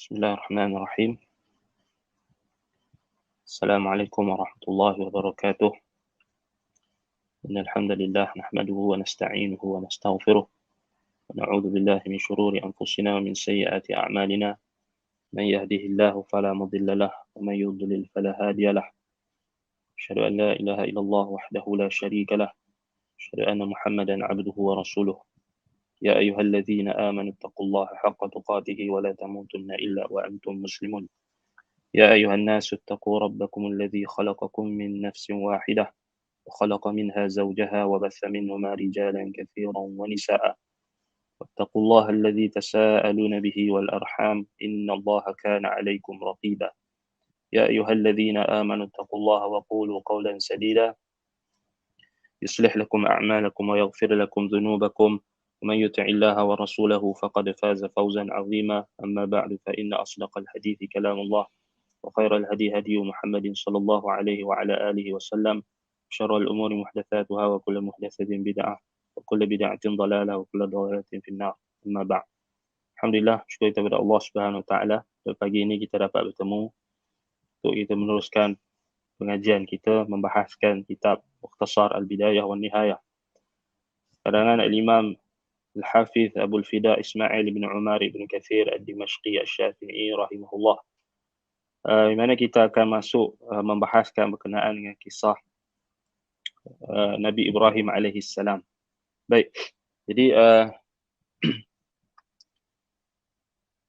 Bismillahirrahmanirrahim. Assalamualaikum warahmatullahi wabarakatuh. Innal hamdalillah nahmaduhu wa nasta'inuhu wa nastaghfiruh wa na'udzu billahi min shururi anfusina wa min sayyiati a'malina. Man yahdihillahu fala mudilla lahu wa man yudlil fala hadiya lahu. Asyhadu an la ilaha illallah wahdahu la syarika lahu. Asyhadu anna Muhammadan 'abduhu wa rasuluh. Ya ayyuhalladzina amanu taqullaha haqqa tuqatih wa la tamutunna illa wa antum muslimun. يا أيها الناس اتقوا ربكم الذي خلقكم من نفس واحدة وخلق منها زوجها وبث منهما رجالا كثيرا ونساء واتقوا الله الذي تساءلون به والأرحام إن الله كان عليكم رقيبا يا أيها الذين آمنوا اتقوا الله وقولوا قولا سديدا يصلح لكم أعمالكم ويغفر لكم ذنوبكم ومن يطع الله ورسوله فقد فاز فوزا عظيما أما بعد فإن أصدق الحديث كلام الله وخير الهدي هدي محمد صلى الله عليه وعلى آله وسلم شر الأمور محدثاتها وكل محدثة بدعة وكل بدعة ضلالة وكل ضلالة في النار أما بعد. Alhamdulillah, syukur kita kepada Allah Subhanahu Wa Taala. Pada pagi ini kita dapat bertemu untuk kita meneruskan pengajian kita membahaskan kitab Mukhtasar Al-Bidayah wa Nihayah karangan Al-Imam Al-Hafiz Abu Al-Fida Ismail bin Umar bin Kathir Ad-Dimashqi Asy-Syafi'i rahimahullah. Di mana kita akan masuk membahaskan berkenaan dengan kisah Nabi Ibrahim alaihi salam. Baik. Jadi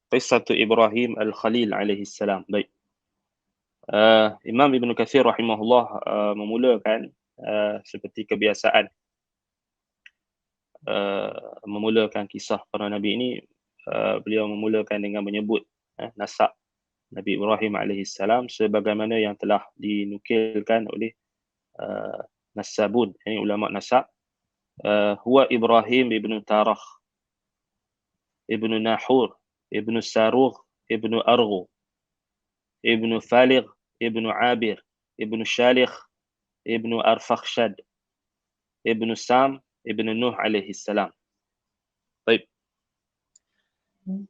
kisah Ibrahim al-Khalil alaihi salam. Baik. Imam Ibn Katsir rahimahullah memulakan seperti kebiasaan memulakan kisah para nabi ini, beliau memulakan dengan menyebut nasab Nabi Ibrahim AS sebagaimana yang telah dinukilkan oleh Nasabun, ini ulama nasab. Huwa Ibrahim ibnu Tarah, ibnu Nahur, ibnu Saruh, ibnu Arghu, ibnu Faligh, ibnu Abir, ibnu Shalikh, ibnu Arfakhshad, ibnu Sam, ibnu Nuh alaihi salam. Baik.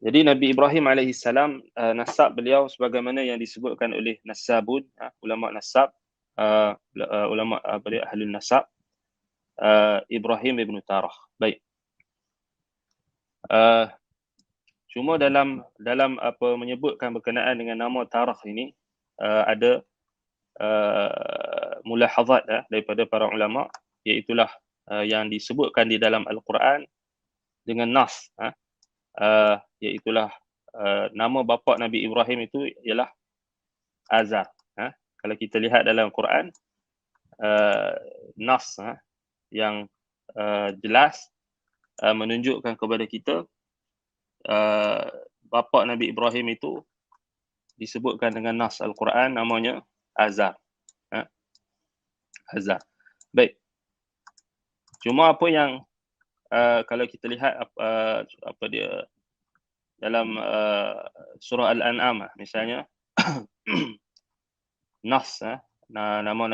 Jadi Nabi Ibrahim alaihissalam, nasab beliau sebagaimana yang disebutkan oleh Nasabun, ulama nasab, ulama ahli nasab, Ibrahim ibn Tarah. Baik. Cuma dalam apa menyebutkan berkenaan dengan nama Tarah ini, ada mulahazat daripada para ulama, iaitulah yang disebutkan di dalam Al-Quran dengan nas, iaitulah nama bapa Nabi Ibrahim itu ialah Azar. Kalau kita lihat dalam Quran, nas yang jelas menunjukkan kepada kita bapa Nabi Ibrahim itu disebutkan dengan nas Al-Quran namanya Azar. Azar. Baik. Cuma apa yang kalau kita lihat apa dia dalam surah Al-An'am misalnya nas nama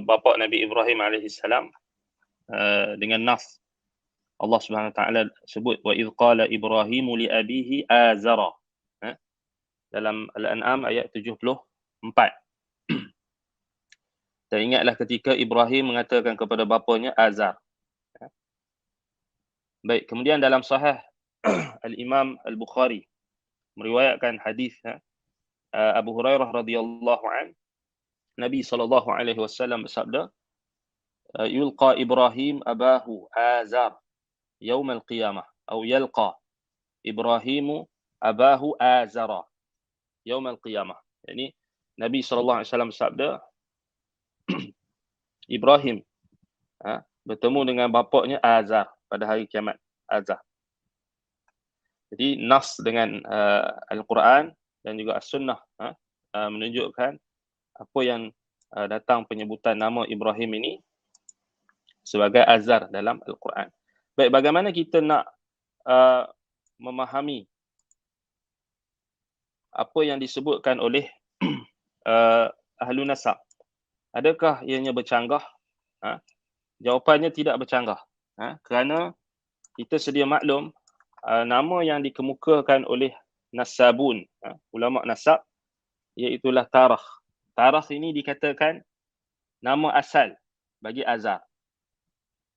bapa Nabi Ibrahim alaihissalam dengan nas Allah Subhanahu Wa Taala sebut wa idh qala Ibrahimu li abihi azara, dalam Al-An'am ayat 74. Dan ingatlah ketika Ibrahim mengatakan kepada bapanya Azar. Baik, kemudian dalam sahih Al-Imam Al-Bukhari meriwayatkan hadis Abu Hurairah radhiyallahu an, Nabi sallallahu alaihi wasallam bersabda, yulqa Ibrahim abahu Azar yaum al-qiyamah atau yalqa Ibrahimu abahu Azara yaum al-qiyamah. Yani Nabi sallallahu alaihi wasallam bersabda, Ibrahim bertemu dengan bapaknya Azar pada hari kiamat. Azar. Jadi nas dengan Al-Quran dan juga As-Sunnah menunjukkan apa yang datang penyebutan nama Ibrahim ini sebagai Azar dalam Al-Quran. Baik, bagaimana kita nak memahami apa yang disebutkan oleh ahlu nasab? Adakah ianya bercanggah? Jawapannya tidak bercanggah. Kerana kita sedia maklum nama yang dikemukakan oleh nasabun, ulama nasab, iaitulah Tarikh. Tarikh ini dikatakan nama asal bagi azhar.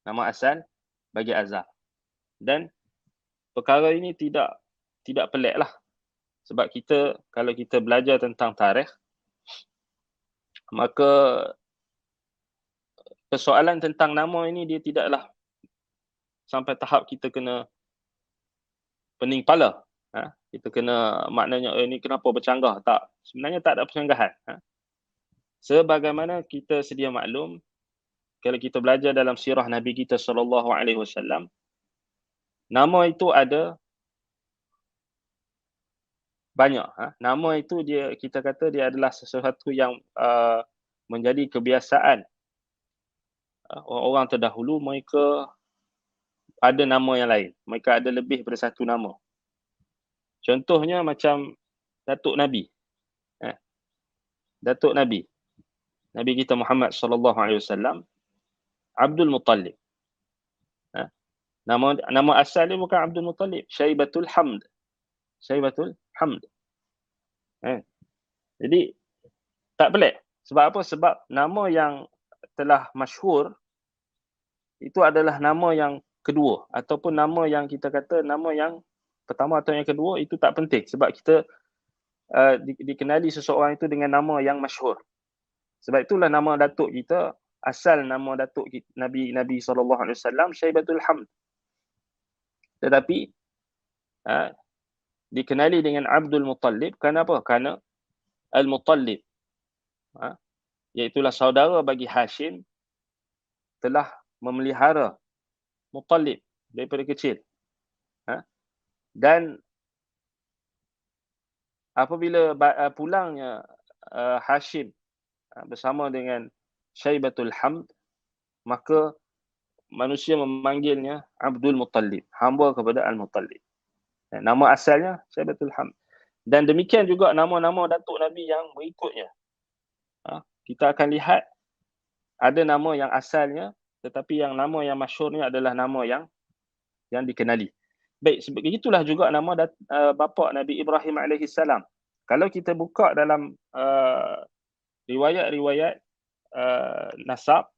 Nama asal bagi azhar. Dan perkara ini tidak pelik lah. Sebab kita, kalau kita belajar tentang tarikh, maka persoalan tentang nama ini dia tidaklah sampai tahap kita kena pening kepala. Kita kena maknanya ini kenapa bercanggah. Tak. Sebenarnya tak ada percanggahan. Sebagaimana kita sedia maklum, kalau kita belajar dalam sirah Nabi kita SAW, nama itu ada banyak. Nama itu kita kata dia adalah sesuatu yang menjadi kebiasaan. Orang terdahulu mereka ada nama yang lain. Mereka ada lebih daripada satu nama. Contohnya macam Datuk Nabi. Datuk Nabi. Nabi kita Muhammad SAW, Abdul Muttalib. Nama asal dia bukan Abdul Muttalib, Syaibatul Hamd. Syaibatul Hamd. Jadi tak pelik. Sebab apa? Sebab nama yang telah masyhur itu adalah nama yang kedua, ataupun nama yang kita kata nama yang pertama atau yang kedua itu tak penting, sebab kita dikenali seseorang itu dengan nama yang masyhur. Sebab itulah nama datuk kita, asal nama datuk Nabi SAW Syaibatul Hamd. Tetapi dikenali dengan Abdul Muttalib. Kenapa? Kerana Al-Muttalib, iaitulah saudara bagi Hashim, telah memelihara Muttalib daripada kecil. Dan apabila pulangnya Hashim bersama dengan Syaibatul Hamd, maka manusia memanggilnya Abdul Muttalib, hamba kepada Al-Muttalib. Nama asalnya Syaibatul Hamd. Dan demikian juga nama-nama datuk Nabi yang berikutnya. Kita akan lihat ada nama yang asalnya, tetapi yang nama yang masyhurnya adalah nama yang dikenali. Baik, begitulah juga nama bapa Nabi Ibrahim AS. Kalau kita buka dalam riwayat-riwayat nasab,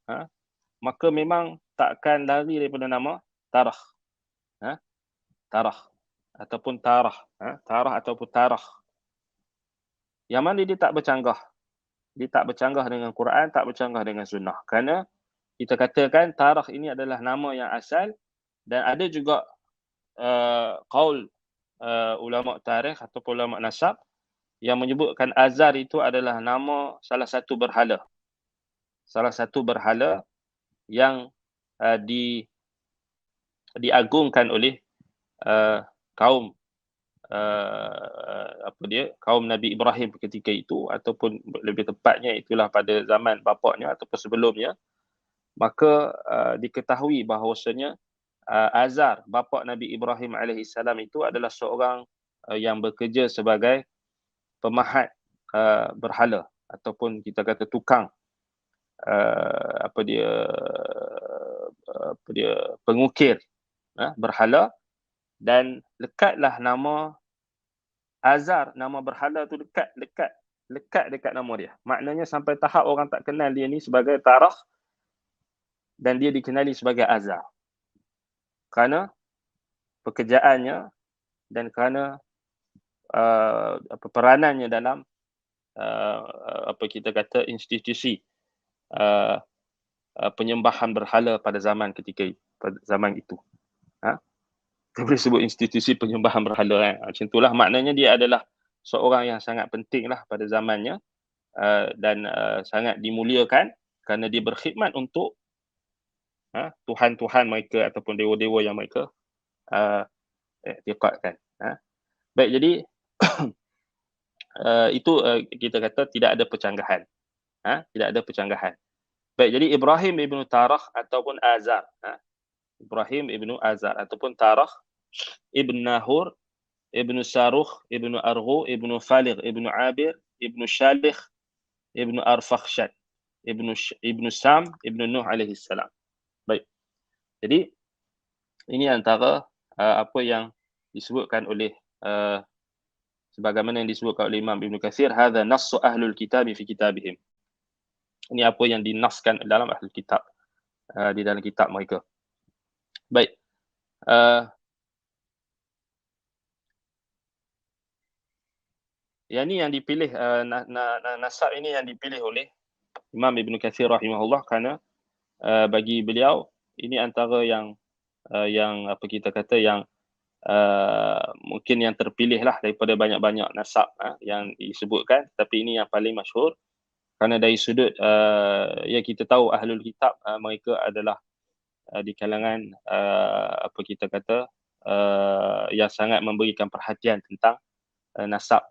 maka memang takkan lari daripada nama Tarikh. Tarikh ataupun Tarah. Tarah ataupun Tarikh. Yang mana dia tak bercanggah. Dia tak bercanggah dengan Quran, tak bercanggah dengan sunnah. Kerana kita katakan Tarikh ini adalah nama yang asal, dan ada juga qaul ulama tarikh ataupun ulama nasab yang menyebutkan Azar itu adalah nama salah satu berhala. Salah satu berhala yang diagungkan oleh kaum kaum Nabi Ibrahim ketika itu, ataupun lebih tepatnya itulah pada zaman bapaknya ataupun sebelumnya. Maka diketahui bahawasanya Azar, bapa Nabi Ibrahim AS itu adalah seorang yang bekerja sebagai pemahat berhala, ataupun kita kata tukang pengukir berhala. Dan lekatlah nama Azar, nama berhala tu lekat dekat nama dia. Maknanya sampai tahap orang tak kenal dia ni sebagai Tarikh, dan dia dikenali sebagai Azar. Kerana pekerjaannya dan kerana peranannya dalam kita kata institusi penyembahan berhala pada zaman itu. Kita boleh sebut institusi penyembahan berhala. Macam itulah, maknanya dia adalah seorang yang sangat penting lah pada zamannya, dan sangat dimuliakan kerana dia berkhidmat untuk Tuhan-Tuhan mereka ataupun dewa-dewa yang mereka iktikadkan. Baik, jadi itu kita kata tidak ada percanggahan. Tidak ada percanggahan. Baik, jadi Ibrahim ibnu Tarikh ataupun Azar. Ibrahim ibnu Azar ataupun Tarikh, Ibn Nahur, Ibnu Sarukh, Ibnu Arghu, Ibnu Faligh, Ibnu Abir, Ibnu Shalikh, Ibnu Arfakhshad, Ibnu Sam, Ibnu Nuh alaihi salam. Baik. Jadi ini antara apa yang disebutkan oleh Sebagaimana yang disebutkan oleh Imam Ibn Katsir, hadza nassu ahlul kitab fi kitabihim. Ini apa yang dinaskan dalam ahlul kitab, di dalam kitab mereka. Baik. Yang ini yang dipilih, nasab ini yang dipilih oleh Imam Ibn Katsir rahimahullah, kerana bagi beliau ini antara yang apa kita kata, yang mungkin yang terpilih lah daripada banyak-banyak nasab yang disebutkan, tapi ini yang paling masyhur. Kerana dari sudut ya kita tahu ahlul kitab, mereka adalah di kalangan apa kita kata, yang sangat memberikan perhatian tentang nasab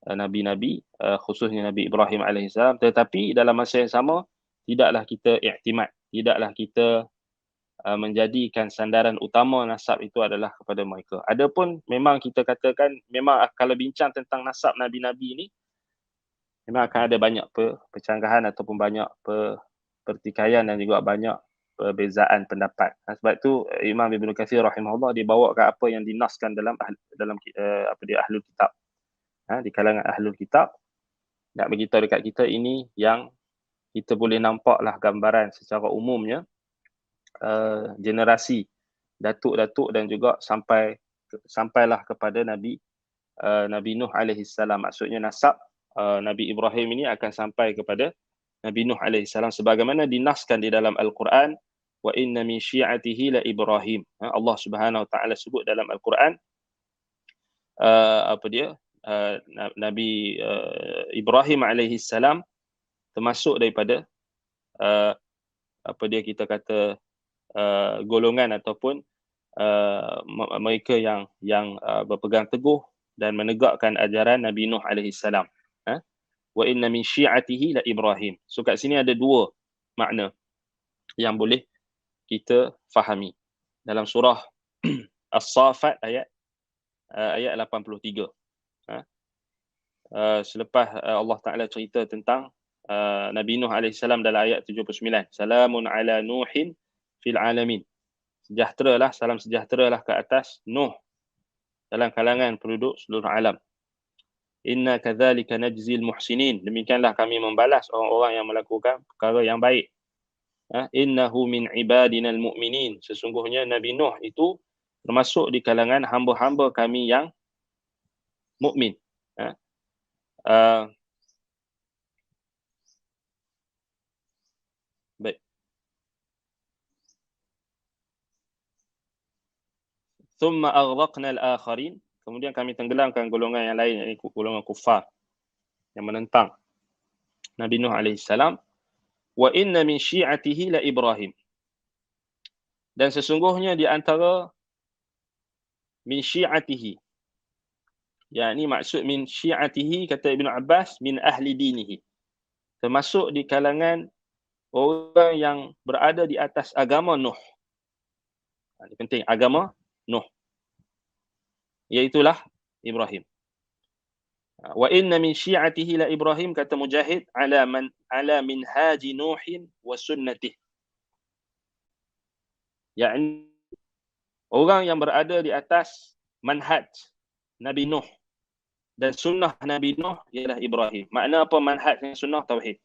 nabi-nabi, khususnya Nabi Ibrahim alaihissalam. Tetapi dalam masa yang sama, tidaklah kita iktimad, tidaklah kita menjadikan sandaran utama nasab itu adalah kepada mereka. Adapun memang kita katakan, memang kalau bincang tentang nasab nabi-nabi ini, memang akan ada banyak percanggahan ataupun banyak pertikaian dan juga banyak perbezaan pendapat. Sebab itu Imam Ibn Katsir rahimahullah dibawakan apa yang dinaskan dalam apa dia, ahlul kitab. Di kalangan ahlul kitab, nak beritahu dekat kita ini yang kita boleh nampaklah gambaran secara umumnya, generasi datuk-datuk dan juga sampailah kepada Nabi Nuh alaihissalam. Maksudnya nasab Nabi Ibrahim ini akan sampai kepada Nabi Nuh alaihissalam, sebagaimana dinaskan di dalam Al-Quran, wa inna min syi'atihi la Ibrahim. Allah Subhanahu wa taala sebut dalam Al-Quran, apa dia, Nabi Ibrahim alaihissalam termasuk daripada apa dia kita kata, golongan ataupun mereka yang berpegang teguh dan menegakkan ajaran Nabi Nuh alaihissalam. Wa inna min syi'atihi la Ibrahim. So kat sini ada dua makna yang boleh kita fahami. Dalam surah As-Saffat ayat 83. Selepas Allah Ta'ala cerita tentang Nabi Nuh alaihissalam dalam ayat 79. Salamun ala Nuhin fil alamin. Sejahteralah, salam sejahteralah ke atas Nuh dalam kalangan penduduk seluruh alam. Inna kadzalika najzil muhsinin. Demikianlah kami membalas orang-orang yang melakukan perkara yang baik. Innahu min ibadinal mu'minin. Sesungguhnya Nabi Nuh itu termasuk di kalangan hamba-hamba kami yang mukmin. Baik. Thumma aghraqna al-akharin. Kemudian kami tenggelamkan golongan yang lain, iaitu golongan kufar yang menentang Nabi Nuh alaihissalam. Wa inna min syi'atihi la Ibrahim. Dan sesungguhnya di antara min syi'atihi, yakni maksud min syi'atihi, kata Ibn Abbas, min ahli dinihi, termasuk di kalangan orang yang berada di atas agama Nuh. Ini penting, agama Nuh, iaitulah Ibrahim. Wa inna min syi'atihi la Ibrahim, kata Mujahid, ala minhaji Nuhin wa sunnatih. Yakni orang yang berada di atas manhaj Nabi Nuh dan sunnah Nabi Nuh ialah Ibrahim. Makna apa manhaj dan sunnah? Tauhid.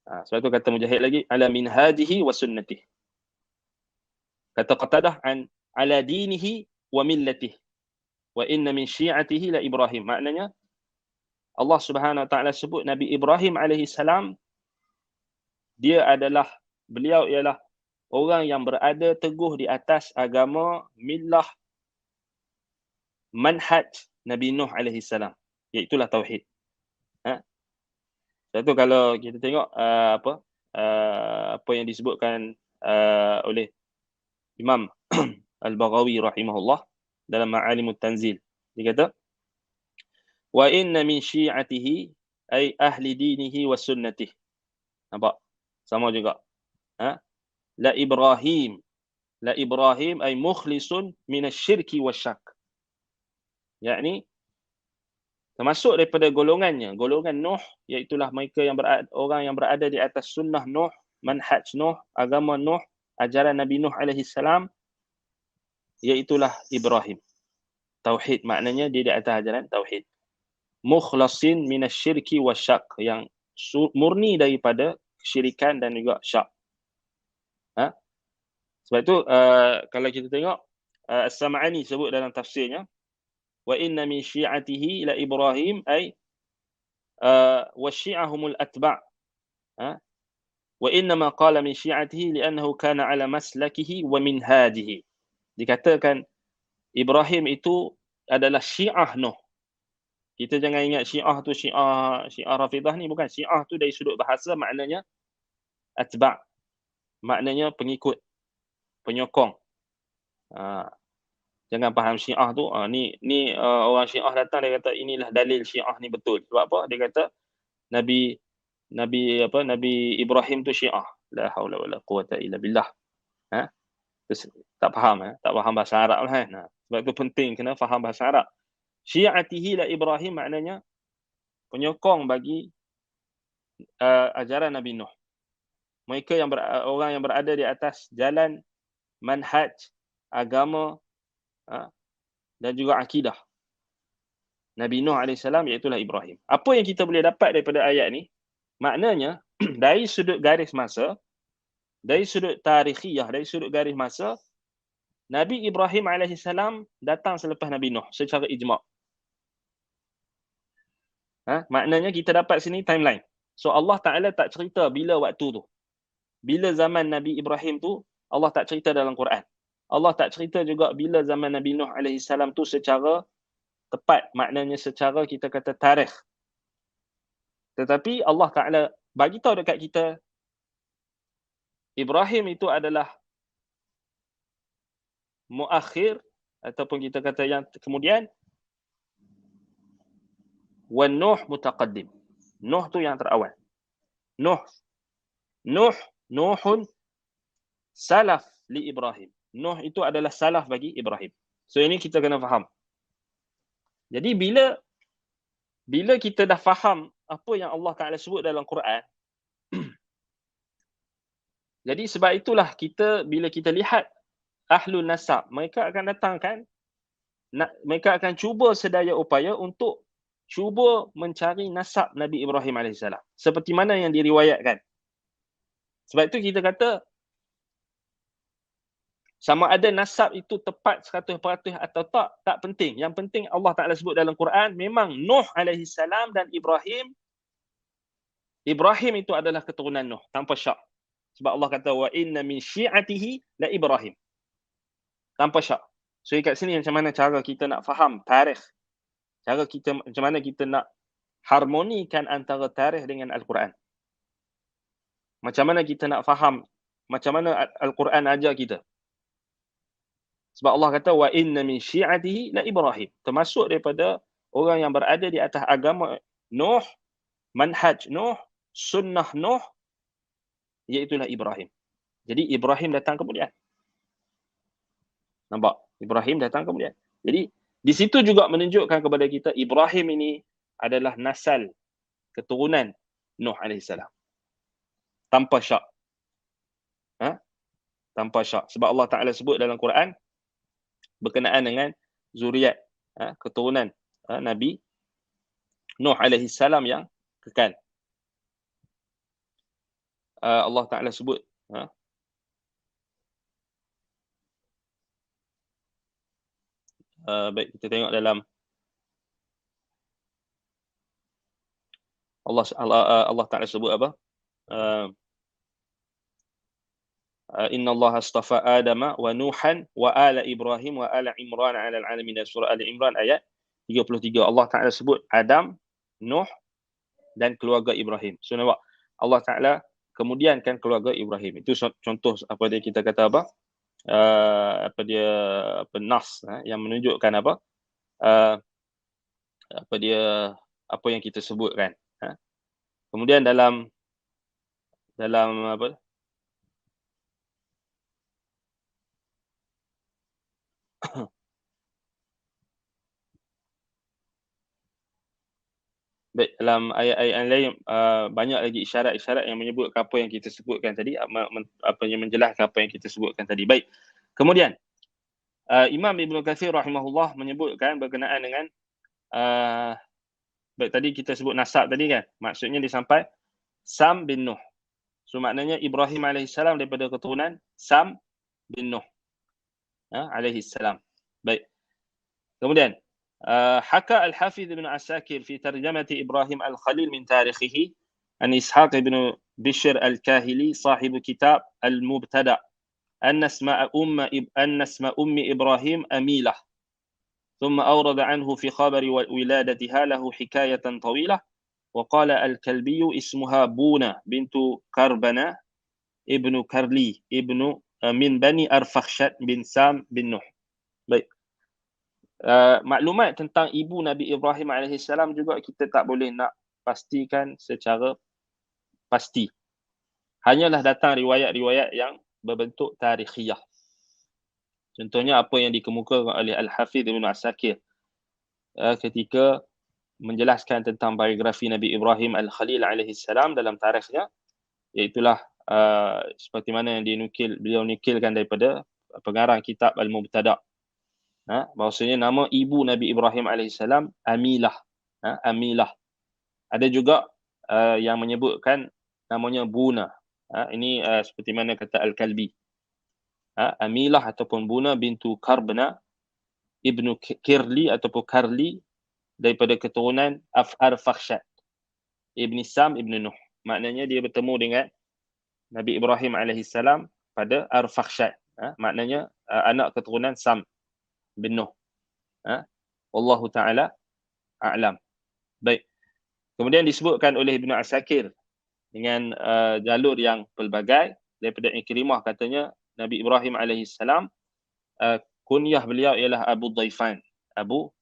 Sebab tu kata Mujahid lagi, ala minhajihi wa sunnatih. Kata Qatadah, ala dinihi wa millatih. Wa inna min syi'atihi la Ibrahim. Maknanya Allah Subhanahu wa taala sebut Nabi Ibrahim alaihissalam, beliau ialah orang yang berada teguh di atas agama millah manhaj Nabi Nuh alaihissalam, iaitulah tauhid. Satu kalau kita tengok apa yang disebutkan oleh Imam Al-Baghawi rahimahullah dalam Ma'alimut Tanzil, dia kata wa inna min syi'atihi ay ahli dinihi wa sunnatih. Nampak? Sama juga. La Ibrahim ay mukhlisun minasyirki wasyak. Yakni termasuk daripada golongan Nuh, iaitulah mereka yang orang yang berada di atas sunnah Nuh, manhaj Nuh, agama Nuh, ajaran Nabi Nuh alaihissalam, iaitulah Ibrahim. Tauhid maknanya dia di atas ajaran tauhid. Mukhlasin minasyirki wasyak, yang murni daripada kesyirikan dan juga syak. Sebab itu kalau kita tengok As-Sam'ani sebut dalam tafsirnya, wa inna min syi'atihi la Ibrahim ay wa syi'ahumul atba'. Wa inna ma qala min syi'atihi li'annahu kana ala maslakihi wa minhajihi. Dikatakan Ibrahim itu adalah Syiah Nuh. Kita jangan ingat Syiah tu Syiah Rafidah ni, bukan. Syiah tu dari sudut bahasa maknanya atba', maknanya pengikut, penyokong. Jangan faham Syiah tu ni orang Syiah datang dia kata inilah dalil Syiah ni betul. Sebab apa? Dia kata Nabi Ibrahim tu Syiah. La haula wala quwata illa billah. Tak faham bahasa Arab lah kan. Sebab tu penting kena faham bahasa Arab. Syi'atihi la Ibrahim maknanya penyokong bagi ajaran Nabi Nuh. Mereka yang orang yang berada di atas jalan manhaj agama dan juga akidah Nabi Nuh AS, iaitulah Ibrahim. Apa yang kita boleh dapat daripada ayat ni? Maknanya dari sudut garis masa, dari sudut tarikhiyah, dari sudut garis masa, Nabi Ibrahim AS datang selepas Nabi Nuh secara ijma'. Maknanya kita dapat sini timeline. So Allah Ta'ala tak cerita bila waktu tu. Bila zaman Nabi Ibrahim tu, Allah tak cerita dalam Quran. Allah tak cerita juga bila zaman Nabi Nuh AS tu secara tepat. Maknanya secara kita kata tarikh. Tetapi Allah Ta'ala bagi tahu dekat kita, Ibrahim itu adalah muakhir, ataupun kita kata yang kemudian, wa Nuh mutaqaddim. Nuh tu yang terawal. Nuhun salaf li Ibrahim. Nuh itu adalah salaf bagi Ibrahim. So ini kita kena faham. Jadi bila kita dah faham apa yang Allah Ta'ala sebut dalam Quran, jadi sebab itulah bila kita lihat Ahlul Nasab, mereka akan datangkan, mereka akan cuba sedaya upaya untuk cuba mencari nasab Nabi Ibrahim AS. Seperti mana yang diriwayatkan. Sebab itu kita kata, sama ada nasab itu tepat 100% atau tak penting. Yang penting Allah Ta'ala sebut dalam Quran, memang Nuh AS dan Ibrahim itu adalah keturunan Nuh, tanpa syak. Sebab Allah kata, wa inna min syi'atihi la Ibrahim. Tanpa syak. So kat sini macam mana cara kita nak faham tarikh. Macam mana kita nak harmonikan antara tarikh dengan Al-Quran. Macam mana kita nak faham, macam mana Al-Quran ajar kita. Sebab Allah kata, wa inna min syi'atihi la Ibrahim. Termasuk daripada orang yang berada di atas agama Nuh, manhaj Nuh, sunnah Nuh, iaitulah Ibrahim. Jadi Ibrahim datang kemudian. Nampak? Ibrahim datang kemudian. Jadi di situ juga menunjukkan kepada kita Ibrahim ini adalah nasal, keturunan Nuh AS. Tanpa syak. Tanpa syak. Sebab Allah Ta'ala sebut dalam Quran berkenaan dengan zuriat, keturunan Nabi Nuh AS yang kekal. Allah Ta'ala sebut baik, kita tengok dalam Allah Ta'ala sebut apa? Inna Allah astafa Adama wa Nuhan wa ala Ibrahim wa ala Imran ala al-alamin. Surah Al-Imran ayat 33. Allah Ta'ala sebut Adam, Nuh dan keluarga Ibrahim. So nampak, Allah Ta'ala kemudiankan keluarga Ibrahim. Itu contoh apa dia kita kata apa? Nas yang menunjukkan apa? Apa yang kita sebutkan. Kemudian dalam apa? Baik, dalam ayat-ayat yang lain banyak lagi isyarat-isyarat yang menyebutkan apa yang kita sebutkan tadi, apa yang menjelaskan apa yang kita sebutkan tadi. Baik. Kemudian Imam Ibn Katsir rahimahullah menyebutkan berkenaan dengan baik, tadi kita sebut nasab tadi kan. Maksudnya dia sampai Sam bin Nuh. So maknanya Ibrahim alaihissalam daripada keturunan Sam bin Nuh alaihissalam. Baik. Kemudian حكى الحافظ ابن عساكر في ترجمة إبراهيم الخليل من تاريخه عن إسحاق بن بشر الكاهلي صاحب كتاب المبتدأ أن اسم أم إبراهيم أميلة، ثم أورد عنه في خبر ولادتها له حكاية طويلة، وقال الكلبي اسمها بونة بنت كربنة ابن كرلي ابن من بني أرفخشد بن سام بن نوح. Baik. Maklumat tentang ibu Nabi Ibrahim alaihissalam juga kita tak boleh nak pastikan secara pasti. Hanyalah datang riwayat-riwayat yang berbentuk tarikhiyah. Contohnya apa yang dikemukakan oleh Al-Hafidh Ibn Asakir ketika menjelaskan tentang biografi Nabi Ibrahim Al-Khalil alaihissalam dalam tarikhnya, iaitulah seperti mana yang beliau nukilkan daripada pengarang kitab Al-Mubtada'. Bahawasanya nama ibu Nabi Ibrahim alaihissalam Amilah. Amilah. Ada juga yang menyebutkan namanya Buna. Ini seperti mana kata Al-Kalbi. Amilah ataupun Buna bintu Karbna ibnu Kirli ataupun Karli daripada keturunan Arfakhshad ibni Sam ibnu Nuh. Maknanya dia bertemu dengan Nabi Ibrahim alaihissalam pada Arfakhshad. Maknanya anak keturunan Sam bin Nuh. Wallahu ta'ala a'lam. Baik. Kemudian disebutkan oleh Ibn Asakir dengan jalur yang pelbagai daripada Ikrimah, katanya Nabi Ibrahim alaihissalam kunyah beliau ialah Abu Dhaifan. Abu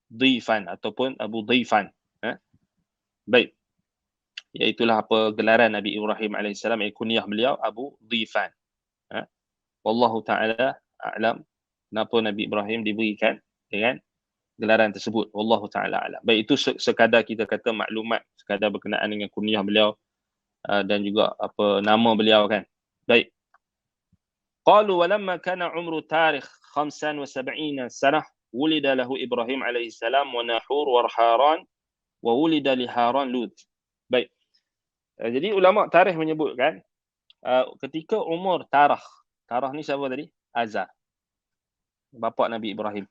Dhaifan ataupun Abu Dhaifan. Baik. Iaitulah apa gelaran Nabi Ibrahim alaihissalam, kunyah beliau Abu Dhaifan. Wallahu ta'ala a'lam. Kenapa Nabi Ibrahim diberikan dengan gelaran tersebut. Wallahu ta'ala a'lam. Baik, itu sekadar kita kata maklumat, sekadar berkenaan dengan kunyah beliau dan juga apa nama beliau kan. Baik. Qalu walamma kana umru tarikh 75 sanah wulida lahu Ibrahim alaihi salam wa Nahur wa Haran wa wulida li Haran Lut. Baik. Jadi ulama tarikh menyebutkan ketika umur Tarah ni siapa tadi? Azar, bapa Nabi Ibrahim.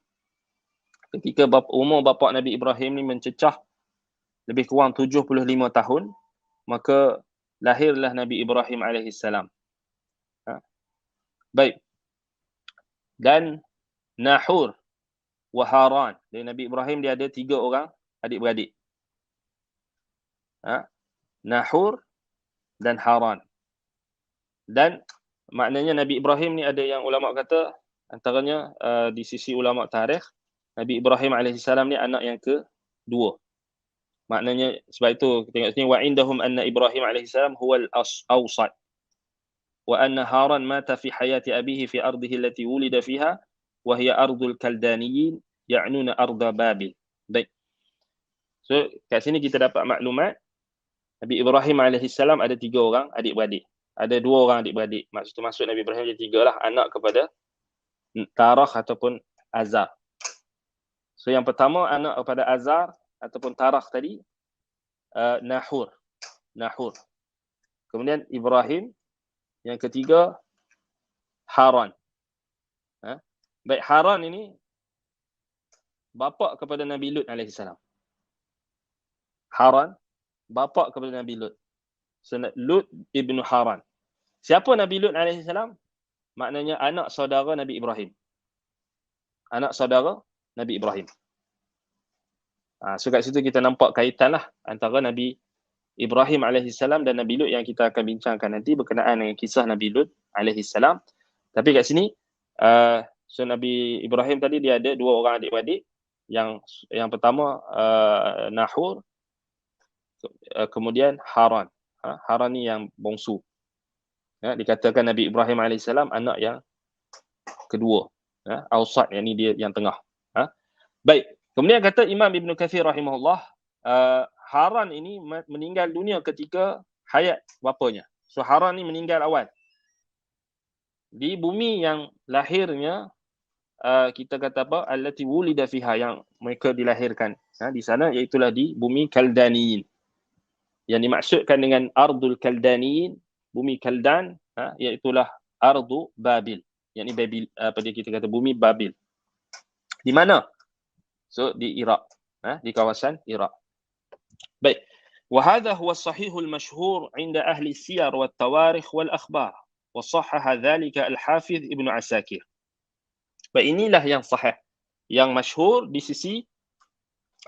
Ketika umur bapa Nabi Ibrahim ni mencecah lebih kurang 75 tahun, maka lahirlah Nabi Ibrahim alaihissalam. Baik. Dan Nahur wa Haran. Dari Nabi Ibrahim dia ada 3 orang adik-beradik. Nahur dan Haran. Dan maknanya Nabi Ibrahim ni ada yang ulama kata antaranya di sisi ulama tarikh, Nabi Ibrahim alaihissalam ni anak yang kedua. Maknanya sebab itu kita tengok sini wa indahum anna Ibrahim alaihissalam huwal awsat wa anna Haran mata fi hayati abihi fi ardihi allati wulida fiha wa hiya ardul kaldaniyin ya'nuna arda Babil. Baik. So kat sini kita dapat maklumat Nabi Ibrahim alaihissalam ada 3 orang adik-beradik. Ada 2 orang adik-beradik. Maksud Nabi Ibrahim ada 3 lah anak kepada Tarah ataupun Azar. So yang pertama anak kepada Azar ataupun Tarah tadi Nahur. Kemudian Ibrahim. Yang ketiga Haran. Baik, Haran ini bapa kepada Nabi Lut alaihissalam. Haran bapa kepada Nabi Lut. So, Lut ibnu Haran. Siapa Nabi Lut alaihissalam? Maknanya anak saudara Nabi Ibrahim. Anak saudara Nabi Ibrahim. So kat situ kita nampak kaitan lah antara Nabi Ibrahim alaihissalam dan Nabi Lut yang kita akan bincangkan nanti berkenaan dengan kisah Nabi Lut alaihissalam. Tapi kat sini so Nabi Ibrahim tadi dia ada 2 orang adik-beradik. Yang pertama Nahur, kemudian Haran. Haran ni yang bongsu. Dikatakan Nabi Ibrahim alaihissalam anak yang kedua. Awsat, yang ni dia yang tengah. Baik. Kemudian kata Imam Ibn Katsir rahimahullah, Haran ini meninggal dunia ketika hayat bapanya. So Haran ni meninggal awal. Di bumi yang lahirnya kita kata apa, allati wulida fiha, yang mereka dilahirkan di sana, iaitulah di bumi Kaldaniyin. Yang dimaksudkan dengan ardul Kaldaniyin, bumi Kaldan, iaitulah ardu Babil. Yang ini Babil, apa dia kita kata, bumi Babil. Di mana? So di Iraq, di kawasan Iraq. Baik. وهذا هو الصحيح المشهور عند أهل السير والتواريخ والأخبار وصحح ذلك الحافظ ابن عساكر. Baik, inilah yang sahih, yang masyhur di sisi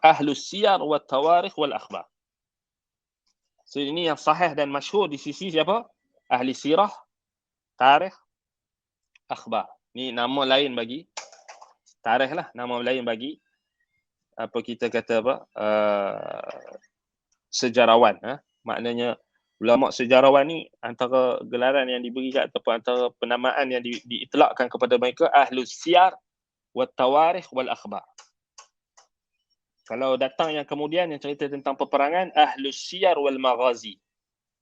Ahlus Siyar wa Tawarikh wal Akhbar. So ini yang sahih dan masyhur di sisi siapa? Ahli sirah, tarikh, akhbar. Ni nama lain bagi tarikh lah, nama lain bagi apa kita kata apa? Sejarawan. Maknanya ulama sejarawan ni antara gelaran yang diberikan ataupun antara penamaan yang diitlakkan kepada mereka Ahlus Siyar wa Tawarikh wal Akhbar. Kalau datang yang kemudian yang cerita tentang peperangan, Ahlus Siyar wal Maghazi.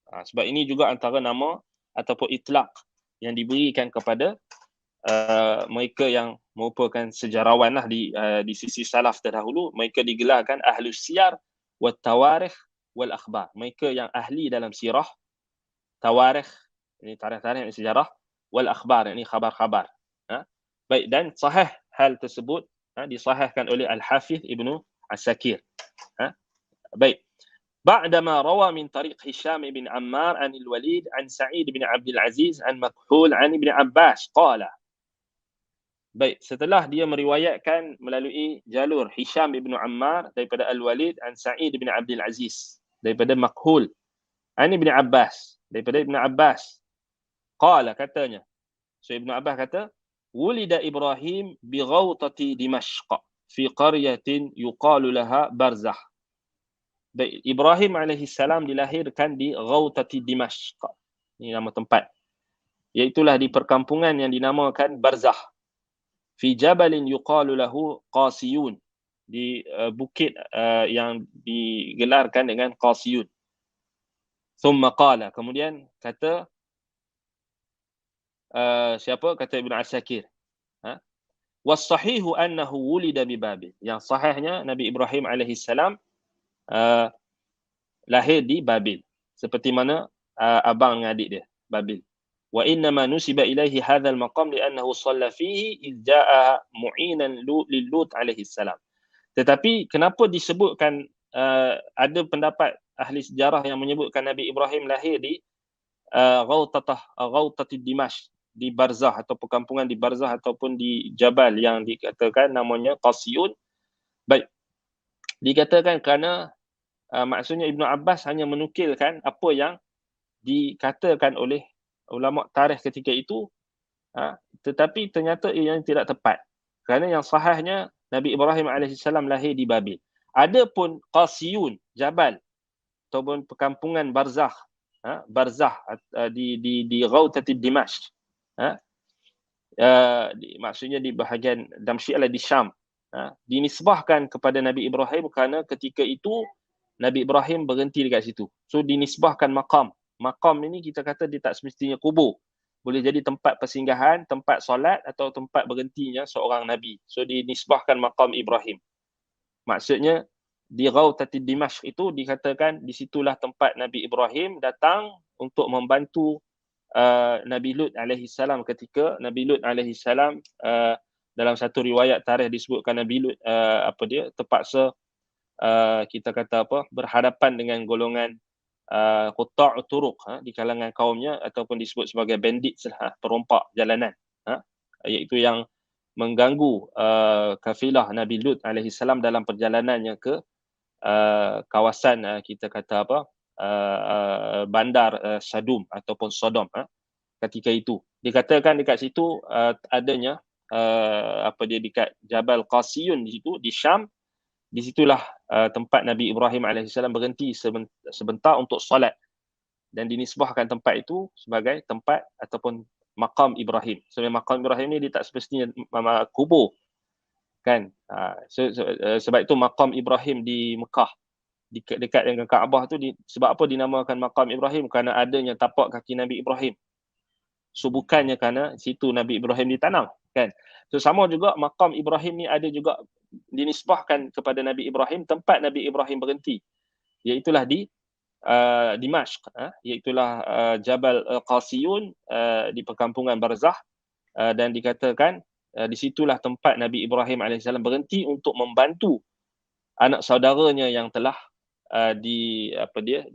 Sebab ini juga antara nama ataupun itlaq yang diberikan kepada mereka yang merupakan sejarawan lah di sisi salaf terdahulu. Mereka digelarkan Ahlus Siyar wal Tawarikh wal Akhbar. Mereka yang ahli dalam sirah, tawarikh, ini tarikh-tarikh sejarah, wal akhbar, ini khabar-khabar. Baik, dan sahih hal tersebut disahihkan oleh Al-Hafiz Ibnu Asakir. Baik. بعدما روى من طريق هشام بن عمار عن الوليد عن سعيد بن عبد العزيز عن مكحول عن ابن عباس قال. Baik, setelah dia meriwayatkan melalui jalur Hisham bin Ammar daripada Al-Walid an Sa'id bin Abdul Aziz daripada Makhul an Ibn Abbas daripada Ibn Abbas. Qala, katanya. So Ibn Abbas kata, wulida Ibrahim bi ghawtati Dimashq fi qaryatin yuqalu laha Barzah. Baik, Ibrahim alaihi salam dilahirkan di Ghawtati Dimashq. Ini nama tempat. Iaitulah di perkampungan yang dinamakan Barzah. Fi jabalin yuqalu lahu Qasiyun. Di bukit yang digelarkan dengan Qasiyun. Thumma qala, kemudian kata siapa? Kata Ibn Asakir. Was-sahihu annahu wulida bi Babil. Yang sahihnya Nabi Ibrahim alaihi salam lahir di Babil, seperti mana abang dengan adik dia, Babil. Wa inna ma nusiba ilaihi hadzal maqam li'annahu shalla fihi idh jaa'a mu'inan lil Lut alaihi salam. Tetapi kenapa disebutkan, ada pendapat ahli sejarah yang menyebutkan Nabi Ibrahim lahir di Ghawtati Dimashq, di Barzah atau perkampungan di Barzah ataupun di Jabal yang dikatakan namanya Qasiyun. Baik, dikatakan kerana maksudnya Ibn Abbas hanya menukilkan apa yang dikatakan oleh ulama tarikh ketika itu, tetapi ternyata ia tidak tepat. Kerana yang sahihnya Nabi Ibrahim AS lahir di Babil. Adapun Qasiyun, Jabal ataupun perkampungan Barzah, Barzah di Ghawtati Dimashq, maksudnya di bahagian Damsyik di Syam, dinisbahkan kepada Nabi Ibrahim kerana ketika itu Nabi Ibrahim berhenti dekat situ. So dinisbahkan maqam. Maqam ini kita kata dia tak semestinya kubur. Boleh jadi tempat persinggahan, tempat solat atau tempat berhentinya seorang Nabi. So dinisbahkan maqam Ibrahim. Maksudnya di Ghawtati Dimashq itu dikatakan di situlah tempat Nabi Ibrahim datang untuk membantu Nabi Lut alaihi salam ketika Nabi Lut alaihi salam, dalam satu riwayat tarikh disebutkan Nabi Lut terpaksa kita kata berhadapan dengan golongan qutta' turuq di kalangan kaumnya, ataupun disebut sebagai bandits lah, perompak jalanan, iaitu yang mengganggu kafilah Nabi Lut alaihi salam dalam perjalanannya ke kawasan kita kata bandar Sadum ataupun Sodom. Ketika itu dikatakan dekat situ adanya dekat Jabal Qasiyun di situ di Syam. Di situlah tempat Nabi Ibrahim AS berhenti sebentar untuk solat, dan dinisbahkan tempat itu sebagai tempat ataupun maqam Ibrahim. Sebenarnya maqam Ibrahim ni dia tak semestinya kubur, kan? Sebab itu maqam Ibrahim di Mekah dekat dengan Kaabah tu sebab apa dinamakan maqam Ibrahim? Kerana adanya tapak kaki Nabi Ibrahim. So bukannya kerana situ Nabi Ibrahim ditanam, kan? So sama juga makam Ibrahim ni ada juga dinisbahkan kepada Nabi Ibrahim, tempat Nabi Ibrahim berhenti, iaitulah di Dimashq, iaitulah Jabal Qasiyun, di perkampungan Barzah, dan dikatakan di situlah tempat Nabi Ibrahim alaihissalam berhenti untuk membantu anak saudaranya yang telah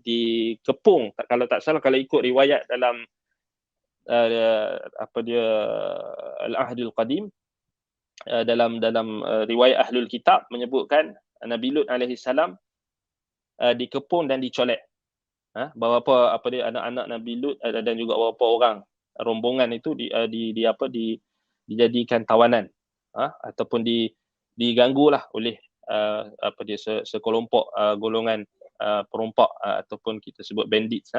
dikepung. Kalau tak salah, kalau ikut riwayat dalam Al-Ahdul Qadim, dalam riwayat Ahlul Kitab menyebutkan Nabi Lut alaihissalam dikepung dan dicolek. Beberapa anak-anak Nabi Lut dan juga beberapa orang rombongan itu dijadikan tawanan, ataupun diganggulah oleh sekelompok golongan perompak, ataupun kita sebut bandits,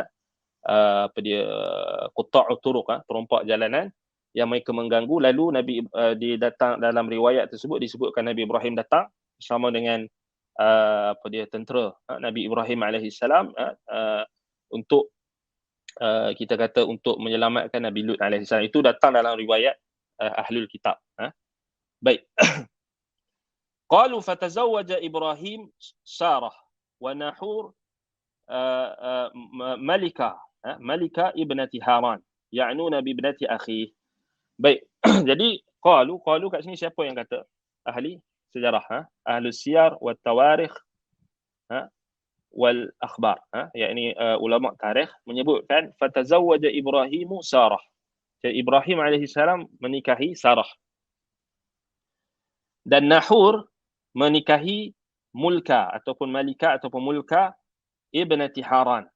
quta'ut turuq, perompak jalanan, yang mereka mengganggu. Lalu Nabi datang, dalam riwayat tersebut disebutkan Nabi Ibrahim datang bersama dengan tentera Nabi Ibrahim alaihissalam, untuk kita kata untuk menyelamatkan Nabi Lut alaihissalam. Itu datang dalam riwayat Ahlul Kitab. Baik. Qalu fatazawwaja Ibrahim Sarah wa Nahur Malika ibnati Haran, ya'nuna bi ibnati akhi. Baik. Jadi qalu kat sini siapa yang kata? Ahli sejarah, ahli siyar wa tawarikh, wal akhbar, yakni ulama tarikh menyebutkan fatazawwaja Ibrahimu Sarah. Jadi Ibrahim alaihissalam menikahi Sarah, dan Nahur menikahi Mulka ataupun Malika ataupun Mulka ibnati Haran,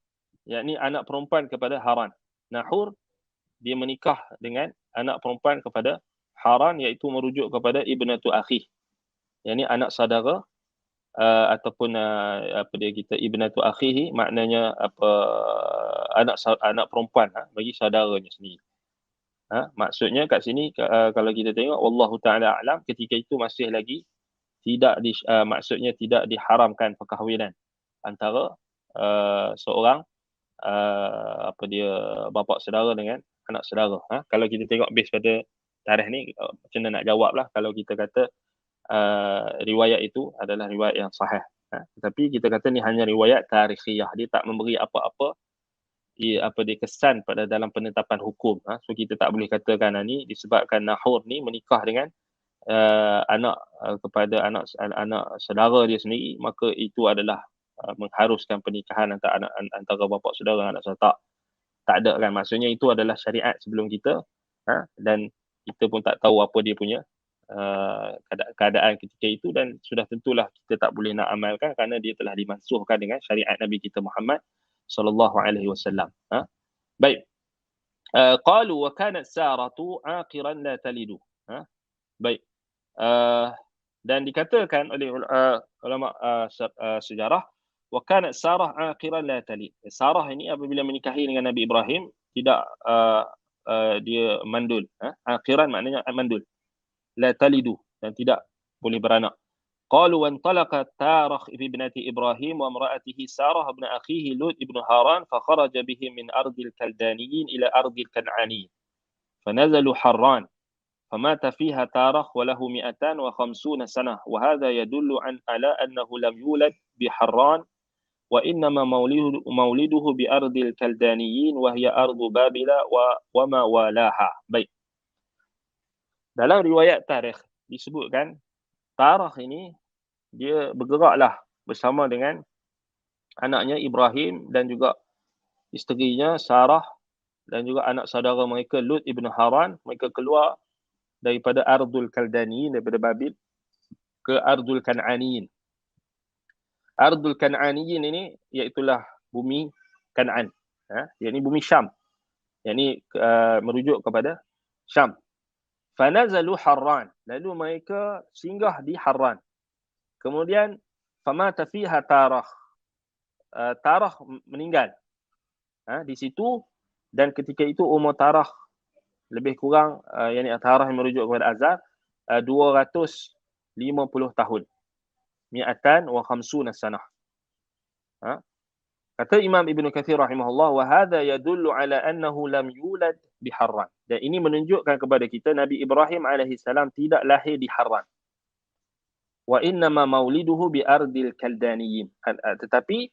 yakni anak perempuan kepada Haran. Nahur dia menikah dengan anak perempuan kepada Haran, iaitu merujuk kepada ibnatu akhi, yakni anak saudara, ataupun ibnatu akhihi, maknanya anak perempuan bagi saudaranya sendiri. Maksudnya kat sini, kalau kita tengok, wallahu taala alam, ketika itu masih lagi maksudnya tidak diharamkan perkahwinan antara seorang bapa saudara dengan anak saudara. Kalau kita tengok base pada tarikh ni, macam mana nak jawab lah kalau kita kata riwayat itu adalah riwayat yang sahih. Tetapi kita kata ni hanya riwayat tarikhiyah, dia tak memberi apa-apa kesan pada dalam penetapan hukum. So kita tak boleh katakan ni disebabkan Nahur ni menikah dengan anak kepada anak saudara dia sendiri, maka itu adalah mengharuskan pernikahan antara bapa saudara dan anak saudara. Tak ada kan, maksudnya itu adalah syariat sebelum kita, dan kita pun tak tahu apa dia punya keadaan ketika itu, dan sudah tentulah kita tak boleh nak amalkan kerana dia telah dimansuhkan dengan syariat Nabi kita Muhammad sallallahu alaihi wasallam. Baik. Qalu wa kanat Saratu aqiran la talidu. Baik. Dan dikatakan oleh ulama sejarah, wa kanat Sarah aqiran la talid. Sarah ini apabila menikahi dengan Nabi Ibrahim tidak dia mandul. Aqiran maknanya mandul. La talidu, dan tidak boleh beranak. Qalu wa antalaqa Tarikh ibnati Ibrahim wa imra'atihi Sarah ibn akhihi Lut ibn Haran fa kharaja bihim min ardil Kaldaniyin ila ardil Kan'aniyin. فنزلوا حران فمات فيها تارخ وله 250 سنة وهذا يدل على أنه لم يولد بحران وإنما مولده بأرض الكلدانيين وهي أرض بابل وما والاها. Baik. Dalam riwayat tarikh disebutkan Tarikh ini dia bergeraklah bersama dengan anaknya Ibrahim dan juga isterinya Sarah dan juga anak saudara mereka Lut ibn Haran. Mereka keluar daripada Ardul Kaldaniyin, daripada Babil, ke Ardul Kan'aniyin. Ardul Kan'aniyin ini iaitulah bumi Kan'an, yakni bumi Syam, yakni merujuk kepada Syam. Fanazalu Harran, lalu mereka singgah di Harran. Kemudian famata fiha Tarikh, Tarikh meninggal di situ, dan ketika itu umur Tarikh lebih kurang, yakni Tarikh yang merujuk kepada Azar, 250 tahun. 250 sanah. Kata Imam Ibn Kathir rahimahullah, wa hadha yadullu ala annahu lam yulad di Harran. Dan ini menunjukkan kepada kita Nabi Ibrahim alaihi salam tidak lahir di Harran. Wa innama mauliduhu bi ardil kaldaniyin. Tetapi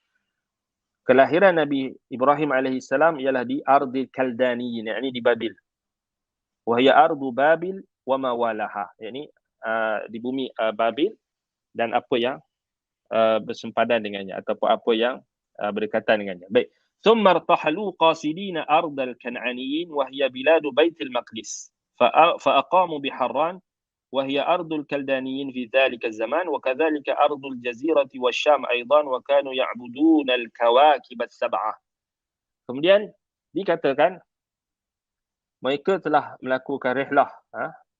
kelahiran Nabi Ibrahim alaihi salam ialah di ardil kaldaniyin, yakni di Babil. Wa hiya ardu Babil wa ma walaha. Yakni di bumi Babil dan apa yang bersempadan dengannya ataupun apa yang berdekatan dengannya. Baik. ثم ارتحلوا قاصدين أرض الكنعانيين وهي بلاد بيت المقدس فأقاموا بحران وهي أرض الكلدانيين في ذلك الزمان وكذلك أرض الجزيرة والشام أيضا وكانوا يعبدون الكواكب السبعة. Kemudian dikatakan mereka telah melakukan rihlah,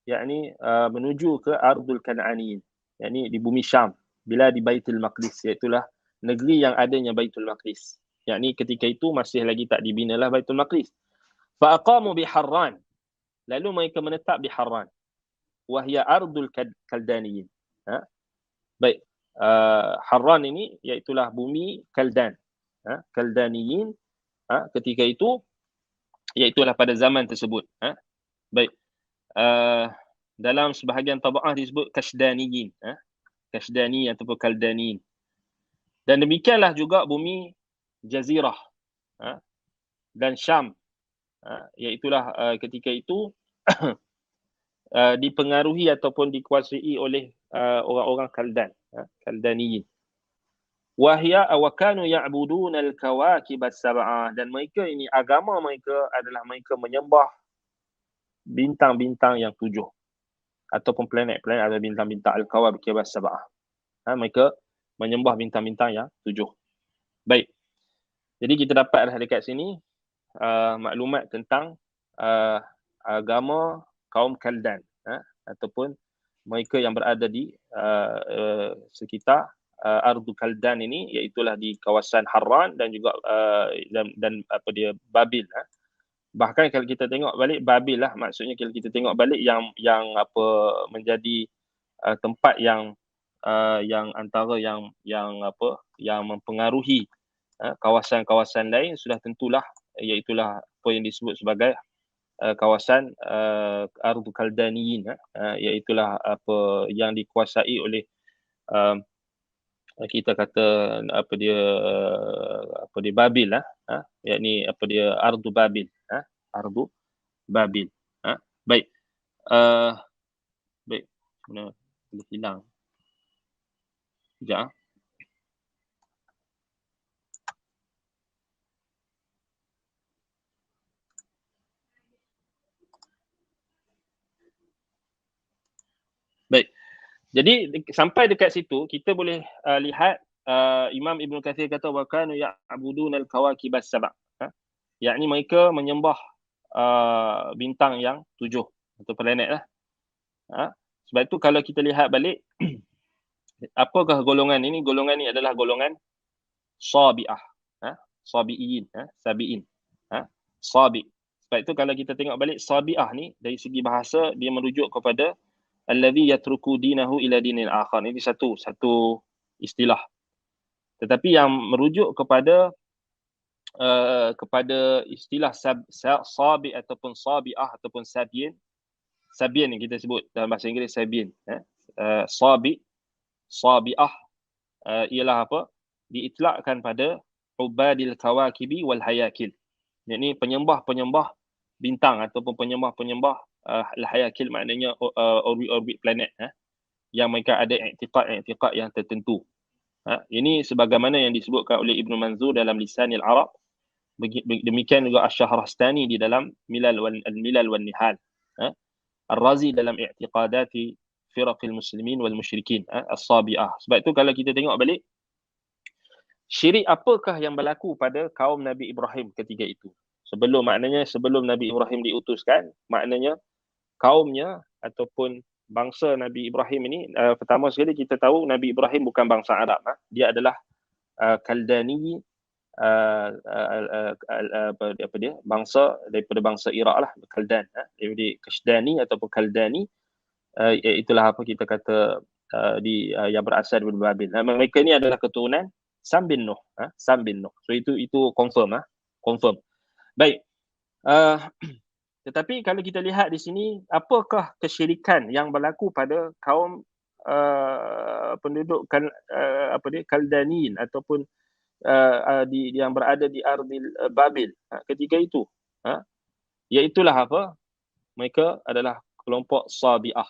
yakni menuju ke Ardul Kan'aniyin, yakni di bumi Syam, bila di Baitul Maqdis, iaitulah negeri yang adanya Baitul Maqdis. Yakni ketika itu masih lagi tak dibinalah Baitul Maqdis. Fa aqamu bi Harran. Lalu mereka menetap di Harran. Wa hiya ardul Kaldaniyin. Baik, Harran ini iaitulah bumi Kaldan. Kaldaniyin ketika itu iaitulah pada zaman tersebut. Baik. Dalam sebahagian tabaah disebut Kashdaniyin. Kashdani ataupun Kaldaniyin. Dan demikianlah juga bumi Jazirah dan Syam, iaitulah ketika itu dipengaruhi ataupun dikuasai oleh orang-orang Kaldan, Kaldaniyin. Wahya wa kanu ya'buduna al-kawakib as-sab'ah, dan mereka ini agama mereka adalah mereka menyembah bintang-bintang yang 7 ataupun planet-planet atau bintang-bintang al-kawakib as-sab'ah. Mereka menyembah bintang-bintang yang 7. Baik. Jadi kita dapatlah dekat sini maklumat tentang agama kaum Kaldan, ataupun mereka yang berada di sekitar Ardu Kaldan ini, iaitulah di kawasan Harran dan juga dan apa dia Babil. Bahkan kalau kita tengok balik Babil lah, maksudnya kalau kita tengok balik yang apa menjadi tempat yang antara yang apa yang mempengaruhi kawasan-kawasan lain sudah tentulah iaitulah apa yang disebut sebagai kawasan Ardu Kaldaniyin, iaitulah apa yang dikuasai oleh kita kata apa dia Babil yakni apa dia Ardu Babil, Ardu Babil. Baik. Baik. Mana boleh hilang. Sekejap. Baik. Jadi sampai dekat situ kita boleh lihat Imam Ibn Kathir kata wa kanu ya'buduna al-kawakib as-sab'. Yakni mereka menyembah bintang yang 7 atau planet lah. Sebab itu kalau kita lihat balik apakah golongan ini? Golongan ini adalah golongan Sabi'ah. Sabi'in, Sabi'in. Sabi'. Sebab itu kalau kita tengok balik Sabi'ah ni dari segi bahasa dia merujuk kepada alladhi yatruku dinahu ila dinil akhar. Ini satu istilah. Tetapi yang merujuk kepada istilah sabi ataupun sabi'ah ataupun sabiin yang kita sebut dalam bahasa Inggeris sabiin, sabi'ah ialah apa? Diitlakkan pada ubadil kawakibi wal hayakil. Yakni penyembah bintang ataupun penyembah al-hayakil, maknanya orbit planet, yang mereka ada i'tiqad yang tertentu. Ini sebagaimana yang disebutkan oleh Ibn Manzur dalam Lisanil Arab. Demikian juga Asy-Syahrastani di dalam Milal wan Nihal. Ar-Razi dalam i'tiqadati firaqil muslimin wal musyrikin, as-sabi'ah. Sebab itu kalau kita tengok balik syirik apakah yang berlaku pada kaum Nabi Ibrahim ketika itu? Sebelum Nabi Ibrahim diutuskan, maknanya kaumnya ataupun bangsa Nabi Ibrahim ini, pertama sekali kita tahu Nabi Ibrahim bukan bangsa Arab. Dia adalah Kaldani, bangsa daripada bangsa Iraq lah, Kaldan. Jadi Kashdani ataupun Kaldani, itulah apa kita kata yang berasal dari Babil. Mereka ini adalah keturunan Sam bin Nuh. Sam bin Nuh. So itu confirm. Confirm. Baik. Tetapi kalau kita lihat di sini, apakah kesyirikan yang berlaku pada kaum penduduk Kaldanin ataupun yang berada di Ardil Babil ketika itu? Iaitulah apa? Mereka adalah kelompok Sabi'ah,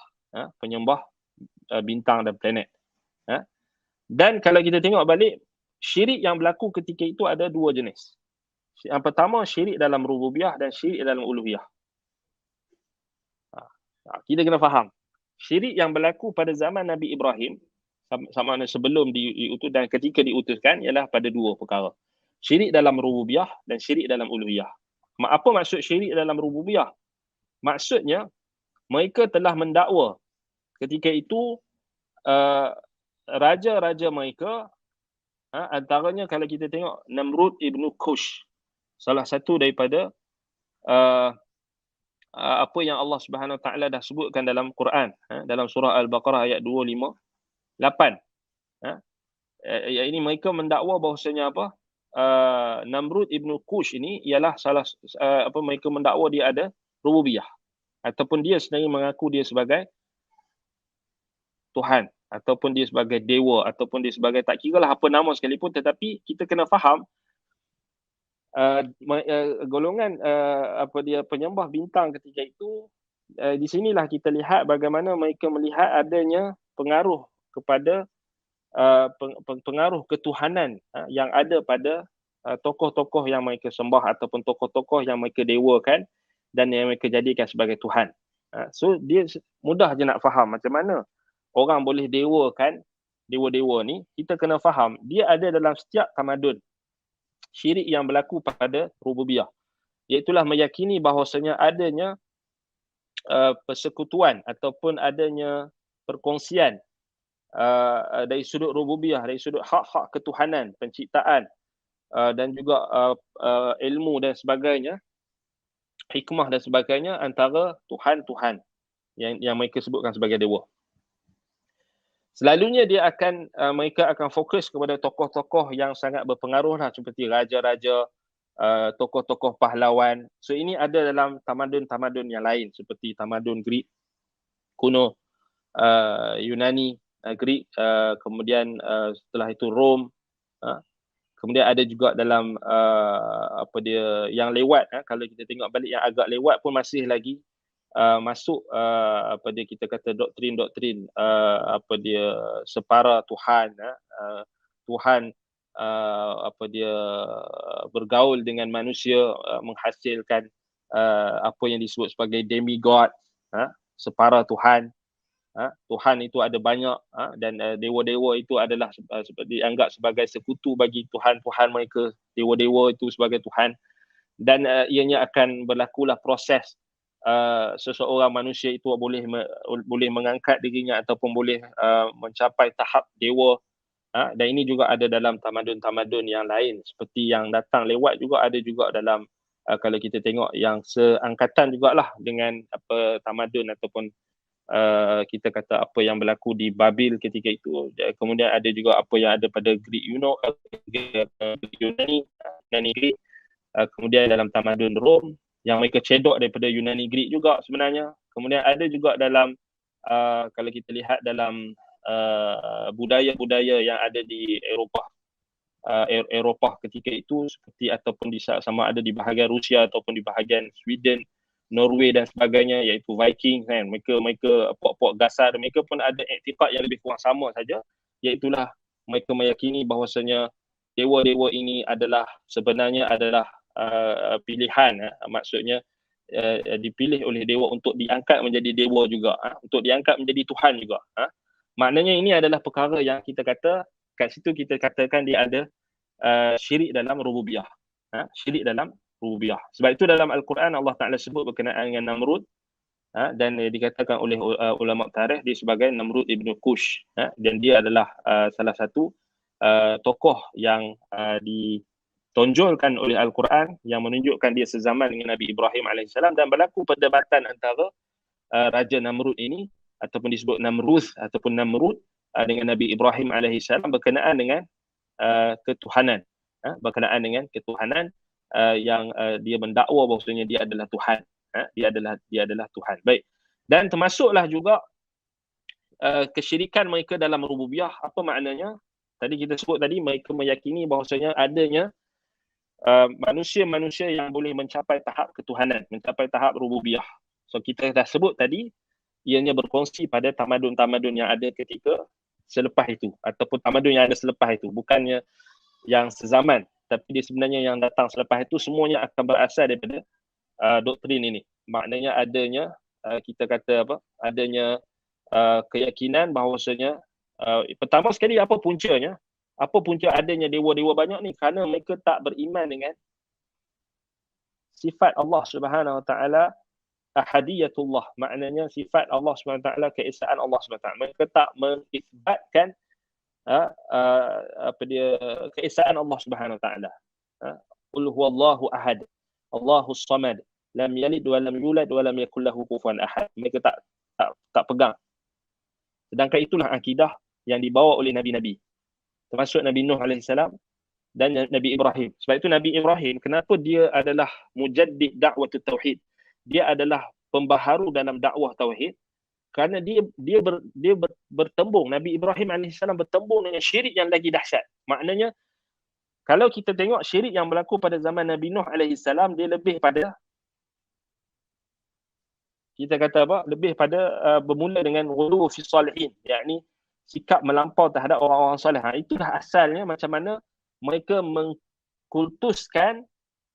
penyembah bintang dan planet. Dan kalau kita tengok balik, syirik yang berlaku ketika itu ada dua jenis. Yang pertama, syirik dalam rububiyah dan syirik dalam uluhiyah. Kita kena faham. Syirik yang berlaku pada zaman Nabi Ibrahim, sama ada sebelum diutus dan ketika diutuskan, ialah pada dua perkara. Syirik dalam rububiyah dan syirik dalam uluhiyah. Apa maksud syirik dalam rububiyah? Maksudnya, mereka telah mendakwa ketika itu raja-raja mereka, antaranya kalau kita tengok Namrud ibnu Kush, salah satu daripada apa yang Allah Subhanahu Wa Taala dah sebutkan dalam Quran, dalam surah Al-Baqarah ayat 258. Ini mereka mendakwa bahawasanya apa? Namrud ibnu Kush ini ialah mereka mendakwa dia ada rububiyah, ataupun dia sebenarnya mengaku dia sebagai Tuhan, ataupun dia sebagai dewa, ataupun dia sebagai, tak kiralah apa nama sekalipun, tetapi kita kena faham golongan penyembah bintang ketika itu, di sinilah kita lihat bagaimana mereka melihat adanya pengaruh kepada pengaruh ketuhanan yang ada pada tokoh-tokoh yang mereka sembah ataupun tokoh-tokoh yang mereka dewakan dan yang mereka jadikan sebagai Tuhan. So dia mudah je nak faham macam mana orang boleh dewakan dewa-dewa ni. Kita kena faham dia ada dalam setiap tamadun syirik yang berlaku pada rububiyah, iaitulah meyakini bahawasanya adanya persekutuan ataupun adanya perkongsian dari sudut rububiyah, dari sudut hak-hak ketuhanan, penciptaan dan juga ilmu dan sebagainya, hikmah dan sebagainya antara Tuhan-Tuhan yang mereka sebutkan sebagai dewa. Selalunya mereka akan fokus kepada tokoh-tokoh yang sangat berpengaruh lah, seperti raja-raja, tokoh-tokoh pahlawan. So ini ada dalam tamadun-tamadun yang lain, seperti tamadun Greek kuno, Yunani, Greek, kemudian setelah itu Rom, kemudian ada juga dalam yang lewat. Kalau kita tengok balik yang agak lewat pun masih lagi masuk kita kata doktrin separa Tuhan, Tuhan bergaul dengan manusia, menghasilkan apa yang disebut sebagai demigod, separa Tuhan. Tuhan itu ada banyak, dan dewa-dewa itu adalah dianggap sebagai sekutu bagi Tuhan-Tuhan mereka. Dewa-dewa itu sebagai Tuhan, dan ianya akan berlakulah proses seseorang manusia itu boleh mengangkat dirinya ataupun boleh mencapai tahap dewa. Dan ini juga ada dalam tamadun-tamadun yang lain, seperti yang datang lewat juga ada juga dalam kalau kita tengok yang seangkatan jugalah dengan tamadun ataupun kita kata apa yang berlaku di Babil ketika itu. Kemudian ada juga apa yang ada pada Greek Yunani Greek, kemudian dalam tamadun Rom yang mereka cedok daripada Yunani Greek juga sebenarnya. Kemudian ada juga dalam kalau kita lihat dalam budaya-budaya yang ada di Eropah ketika itu, seperti ataupun sama ada di bahagian Rusia ataupun di bahagian Sweden, Norway dan sebagainya, iaitu Viking kan. Mereka puak-puak gasar, mereka pun ada iktikad yang lebih kurang sama saja, iaitulah mereka meyakini bahawasanya dewa-dewa ini sebenarnya adalah pilihan, maksudnya dipilih oleh dewa untuk diangkat menjadi dewa juga, untuk diangkat menjadi Tuhan juga. Maknanya ini adalah perkara yang kita kata kat situ, kita katakan dia ada syirik dalam rububiyah. Syirik dalam rububiyah. Sebab itu dalam Al-Quran Allah Ta'ala sebut berkenaan dengan Namrud, dan dikatakan oleh ulama tarikh dia sebagai Namrud ibnu Kush, dan dia adalah salah satu tokoh yang ditonjolkan oleh Al-Quran yang menunjukkan dia sezaman dengan Nabi Ibrahim AS, dan berlaku perdebatan antara Raja Namrud ini ataupun disebut Namrud ataupun Namrud dengan Nabi Ibrahim AS berkenaan dengan ketuhanan, berkenaan dengan ketuhanan yang dia mendakwa bahawasanya dia adalah Tuhan, dia adalah Tuhan. Baik. Dan termasuklah juga kesyirikan mereka dalam rububiyah. Apa maknanya? Tadi kita sebut tadi, mereka meyakini bahawasanya adanya manusia-manusia yang boleh mencapai tahap ketuhanan, mencapai tahap rububiyah. So kita dah sebut tadi, ianya berkongsi pada tamadun-tamadun yang ada ketika selepas itu, ataupun tamadun yang ada selepas itu, bukannya yang sezaman, tapi dia sebenarnya yang datang selepas itu semuanya akan berasal daripada doktrin ini. Maknanya adanya kita kata apa? Adanya keyakinan bahawasanya pertama sekali apa puncanya? Apa punca adanya dewa-dewa banyak ni? Kerana mereka tak beriman dengan sifat Allah Subhanahu Wa Taala ahadiyatullah, maknanya sifat Allah Subhanahu Wa Taala, keesaan Allah Subhanahu Wa Taala. Mereka tak mengisbatkan keesaan Allah Subhanahu Wa Taala. Qul huwallahu ahad, Allahus samad, lam yalid wa lam yulad wa lam yakul lahu kufuwan ahad. Mereka tak pegang. Sedangkan itulah akidah yang dibawa oleh nabi-nabi, termasuk Nabi Nuh alaihissalam dan Nabi Ibrahim. Sebab itu Nabi Ibrahim, kenapa dia adalah mujaddid dakwah tauhid? Dia adalah pembaharu dalam dakwah tauhid kerana dia bertembung. Nabi Ibrahim alaihissalam bertembung dengan syirik yang lagi dahsyat. Maknanya kalau kita tengok syirik yang berlaku pada zaman Nabi Nuh alaihissalam, dia lebih pada, kita kata apa? Lebih pada bermula dengan ghulu fi salihin, yakni sikap melampau terhadap orang-orang soleh. Itulah asalnya macam mana mereka mengkultuskan,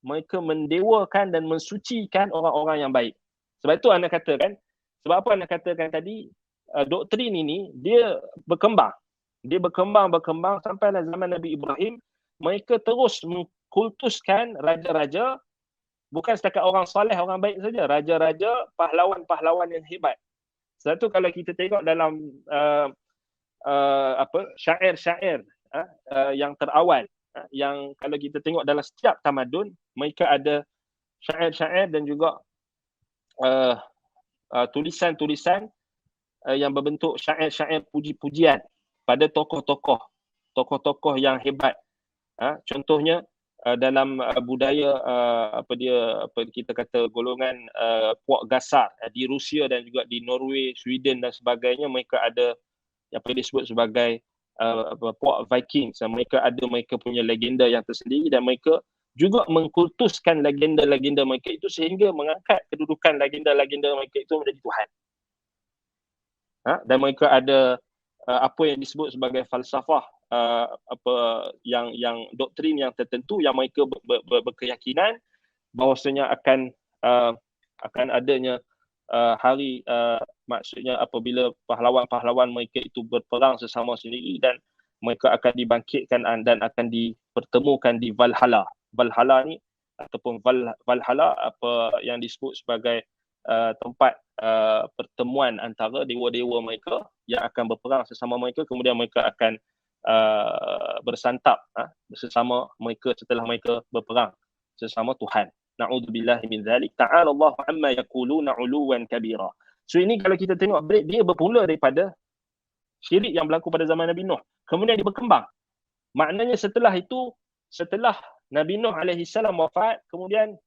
mereka mendewakan dan mensucikan orang-orang yang baik. Sebab itu anda katakan, sebab apa anda katakan tadi, doktrin ini dia berkembang. Dia berkembang sampailah zaman Nabi Ibrahim. Mereka terus mengkultuskan raja-raja, bukan setakat orang soleh, orang baik saja, raja-raja, pahlawan-pahlawan yang hebat. Sebab itu kalau kita tengok dalam syair-syair yang terawal, yang kalau kita tengok dalam setiap tamadun, mereka ada syair-syair dan juga tulisan-tulisan yang berbentuk syair-syair puji-pujian pada tokoh-tokoh yang hebat. Contohnya dalam budaya kita kata golongan puak gasar di Rusia dan juga di Norway, Sweden dan sebagainya, mereka ada yang disebut sebagai puak Vikings. Mereka punya legenda yang tersendiri dan mereka juga mengkultuskan legenda-legenda mereka itu sehingga mengangkat kedudukan legenda-legenda mereka itu menjadi Tuhan. Dan mereka ada apa yang disebut sebagai falsafah, yang doktrin yang tertentu yang mereka berkeyakinan bahawasanya akan adanya hari, maksudnya apabila pahlawan-pahlawan mereka itu berperang sesama sendiri dan mereka akan dibangkitkan dan akan dipertemukan di Valhalla. Valhalla ni ataupun Valhalla apa yang disebut sebagai tempat pertemuan antara dewa-dewa mereka yang akan berperang sesama mereka, kemudian mereka akan bersantap bersama mereka setelah mereka berperang sesama Tuhan. Na'udzubillahi min zalik. Ta'ala Allah amma yaquluna 'uluwan kabira. So ini kalau kita tengok dia bermula daripada syirik yang berlaku pada zaman Nabi Nuh. Kemudian dia berkembang. Maknanya setelah itu, setelah Nabi Nuh alaihi salam wafat, kemudian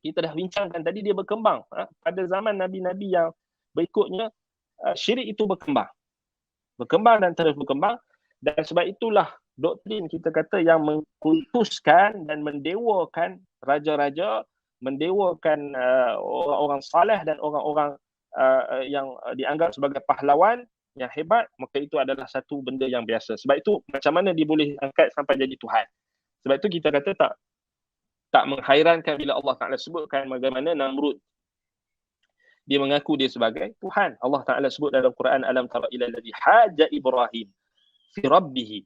kita dah bincangkan tadi, dia berkembang. Pada zaman nabi-nabi yang berikutnya, syirik itu berkembang. Berkembang dan terus berkembang. Dan sebab itulah doktrin kita kata yang mengkultuskan dan mendewakan raja-raja, mendewakan orang-orang saleh dan orang-orang yang dianggap sebagai pahlawan yang hebat, maka itu adalah satu benda yang biasa. Sebab itu macam mana dia boleh angkat sampai jadi Tuhan. Sebab itu kita kata tak menghairankan bila Allah Ta'ala sebutkan bagaimana Namrud dia mengaku dia sebagai Tuhan. Allah Ta'ala sebut dalam Quran, alam tara ila alladhi haja Ibrahim fi rabbih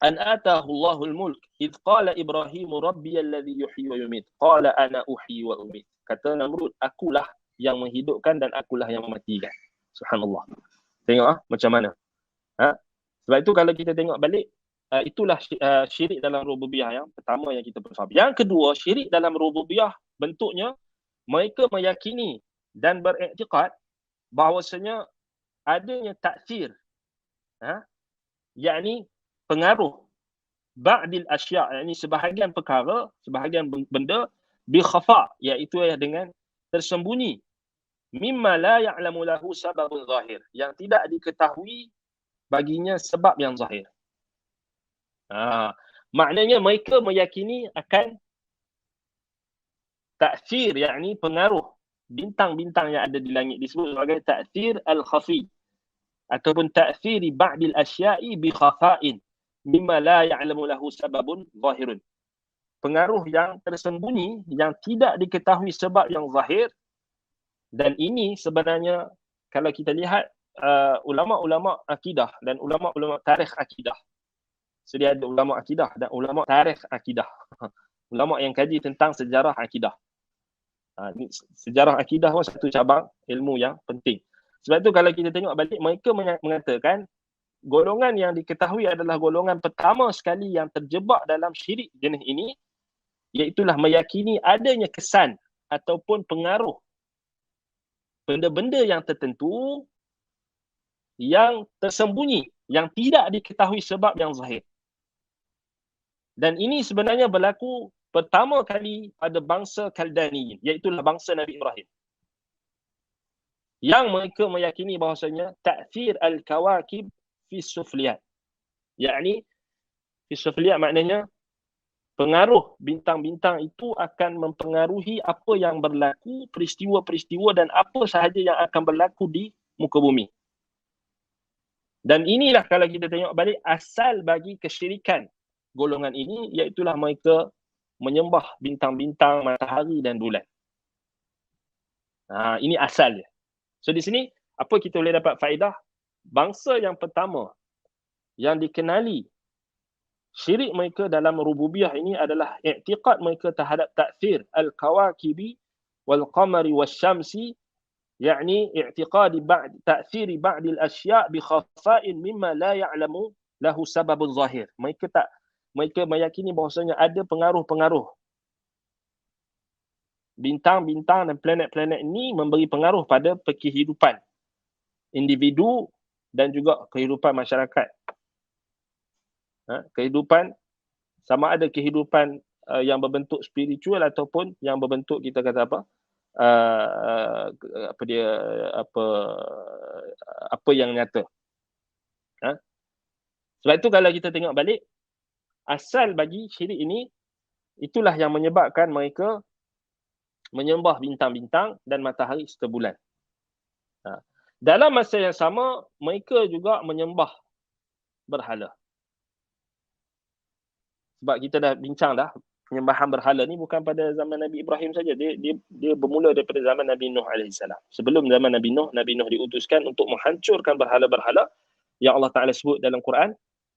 an atahu Allahul mulk id qala Ibrahim rabbi alladhi yuhyi wa yumit qala ana uhyi wa umit. Kata Namrud, akulah yang menghidupkan dan akulah yang mematikan. Subhanallah. Tengok macam mana. Sebab itu kalau kita tengok balik, itulah syirik dalam rububiyah yang pertama yang kita perlu faham. Yang kedua, syirik dalam rububiyah bentuknya mereka meyakini dan beriktikad bahawasanya adanya taksir, yakni pengaruh ba'dil asya', yakni sebahagian perkara, sebahagian benda bi khafa', iaitu dengan tersembunyi, mimma la ya'lamu lahu sababun zahir, yang tidak diketahui baginya sebab yang zahir. Maknanya mereka meyakini akan ta'thir, yakni pengaruh bintang-bintang yang ada di langit, disebut sebagai ta'thir al-khafi ataupun ta'thiri ba'dil asya'i bi khafa'in mimma la ya'lamu lahu sababun zahirun. Pengaruh yang tersembunyi yang tidak diketahui sebab yang zahir. Dan ini sebenarnya kalau kita lihat ulama-ulama akidah dan ulama-ulama tarikh akidah. Sedia ada ulama akidah dan ulama tarikh akidah. Ulama yang kaji tentang sejarah akidah. Sejarah akidah pun satu cabang ilmu yang penting. Sebab tu kalau kita tengok balik, mereka mengatakan golongan yang diketahui adalah golongan pertama sekali yang terjebak dalam syirik jenis ini, iaitulah meyakini adanya kesan ataupun pengaruh benda-benda yang tertentu yang tersembunyi, yang tidak diketahui sebab yang zahir. Dan ini sebenarnya berlaku pertama kali pada bangsa Kaldaniyin, iaitulah bangsa Nabi Ibrahim. Yang mereka meyakini bahawasanya ta'thir al-kawakib fi sufliyat. Yakni fi sufliyat maknanya pengaruh bintang-bintang itu akan mempengaruhi apa yang berlaku, peristiwa-peristiwa dan apa sahaja yang akan berlaku di muka bumi. Dan inilah kalau kita tengok balik asal bagi kesyirikan golongan ini, iaitulah mereka menyembah bintang-bintang, matahari dan bulan. Ini asal dia. So di sini apa kita boleh dapat faedah? Bangsa yang pertama yang dikenali syirik mereka dalam rububiyah ini adalah i'tiqad mereka terhadap ta'thir al-kawakibi wal-qamari wasyamsi, yakni i'tiqadi ta'thiri ba'dil asya' bi khafa'in mimma la ya'lamu lahu sababun zahir. Mereka meyakini bahawasanya ada pengaruh-pengaruh bintang-bintang dan planet-planet ini memberi pengaruh pada kehidupan individu dan juga kehidupan masyarakat. Kehidupan, sama ada kehidupan yang berbentuk spiritual ataupun yang berbentuk kita kata apa yang nyata. Sebab itu kalau kita tengok balik, asal bagi syirik ini, itulah yang menyebabkan mereka menyembah bintang-bintang dan matahari serta bulan. Dalam masa yang sama, mereka juga menyembah berhala. Sebab kita dah bincang dah, penyembahan berhala ni bukan pada zaman Nabi Ibrahim saja. Dia bermula daripada zaman Nabi Nuh AS. Sebelum zaman Nabi Nuh diutuskan untuk menghancurkan berhala-berhala yang Allah Ta'ala sebut dalam Quran.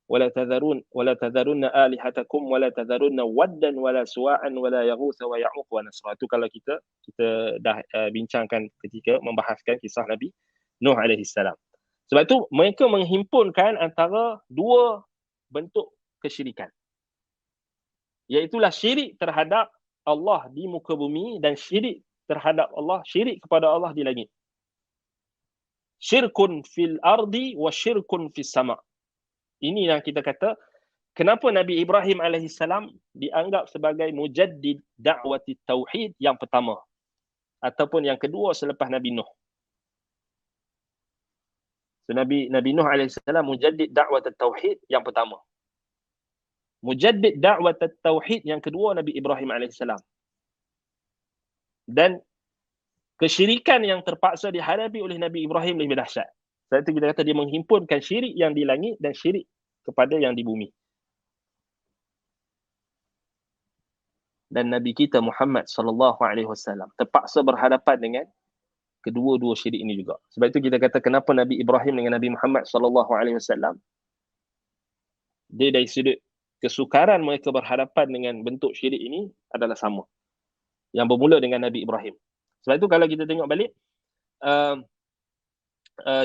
وَلَا تَذَرُنَّ آلِهَتَكُمْ وَلَا تَذَرُنَّ وَدًّا وَلَا سُوَاعًا وَلَا يَغُوثَ وَيَعُوقَ وَنَسْرَ. Itu kalau kita dah bincangkan ketika membahaskan kisah Nabi Nuh AS. Sebab itu mereka menghimpunkan antara dua bentuk kesyirikan. Iaitulah syirik terhadap Allah di muka bumi dan syirik terhadap Allah, syirik kepada Allah di langit. Syirkun fil ardi wa syirkun fis sama'. Ini yang kita kata, kenapa Nabi Ibrahim AS dianggap sebagai mujaddid da'wati tauhid yang pertama ataupun yang kedua selepas Nabi Nuh. So, Nabi Nuh AS mujaddid da'wat tauhid yang pertama. Mujaddid da'wat tauhid yang kedua Nabi Ibrahim AS. Dan kesyirikan yang terpaksa dihadapi oleh Nabi Ibrahim lebih dahsyat. Sebab itu kita kata dia menghimpunkan syirik yang di langit dan syirik kepada yang di bumi. Dan Nabi kita Muhammad SAW terpaksa berhadapan dengan kedua-dua syirik ini juga. Sebab itu kita kata kenapa Nabi Ibrahim dengan Nabi Muhammad SAW, dia dari sudut kesukaran mereka berhadapan dengan bentuk syirik ini adalah sama. Yang bermula dengan Nabi Ibrahim. Sebab itu kalau kita tengok balik,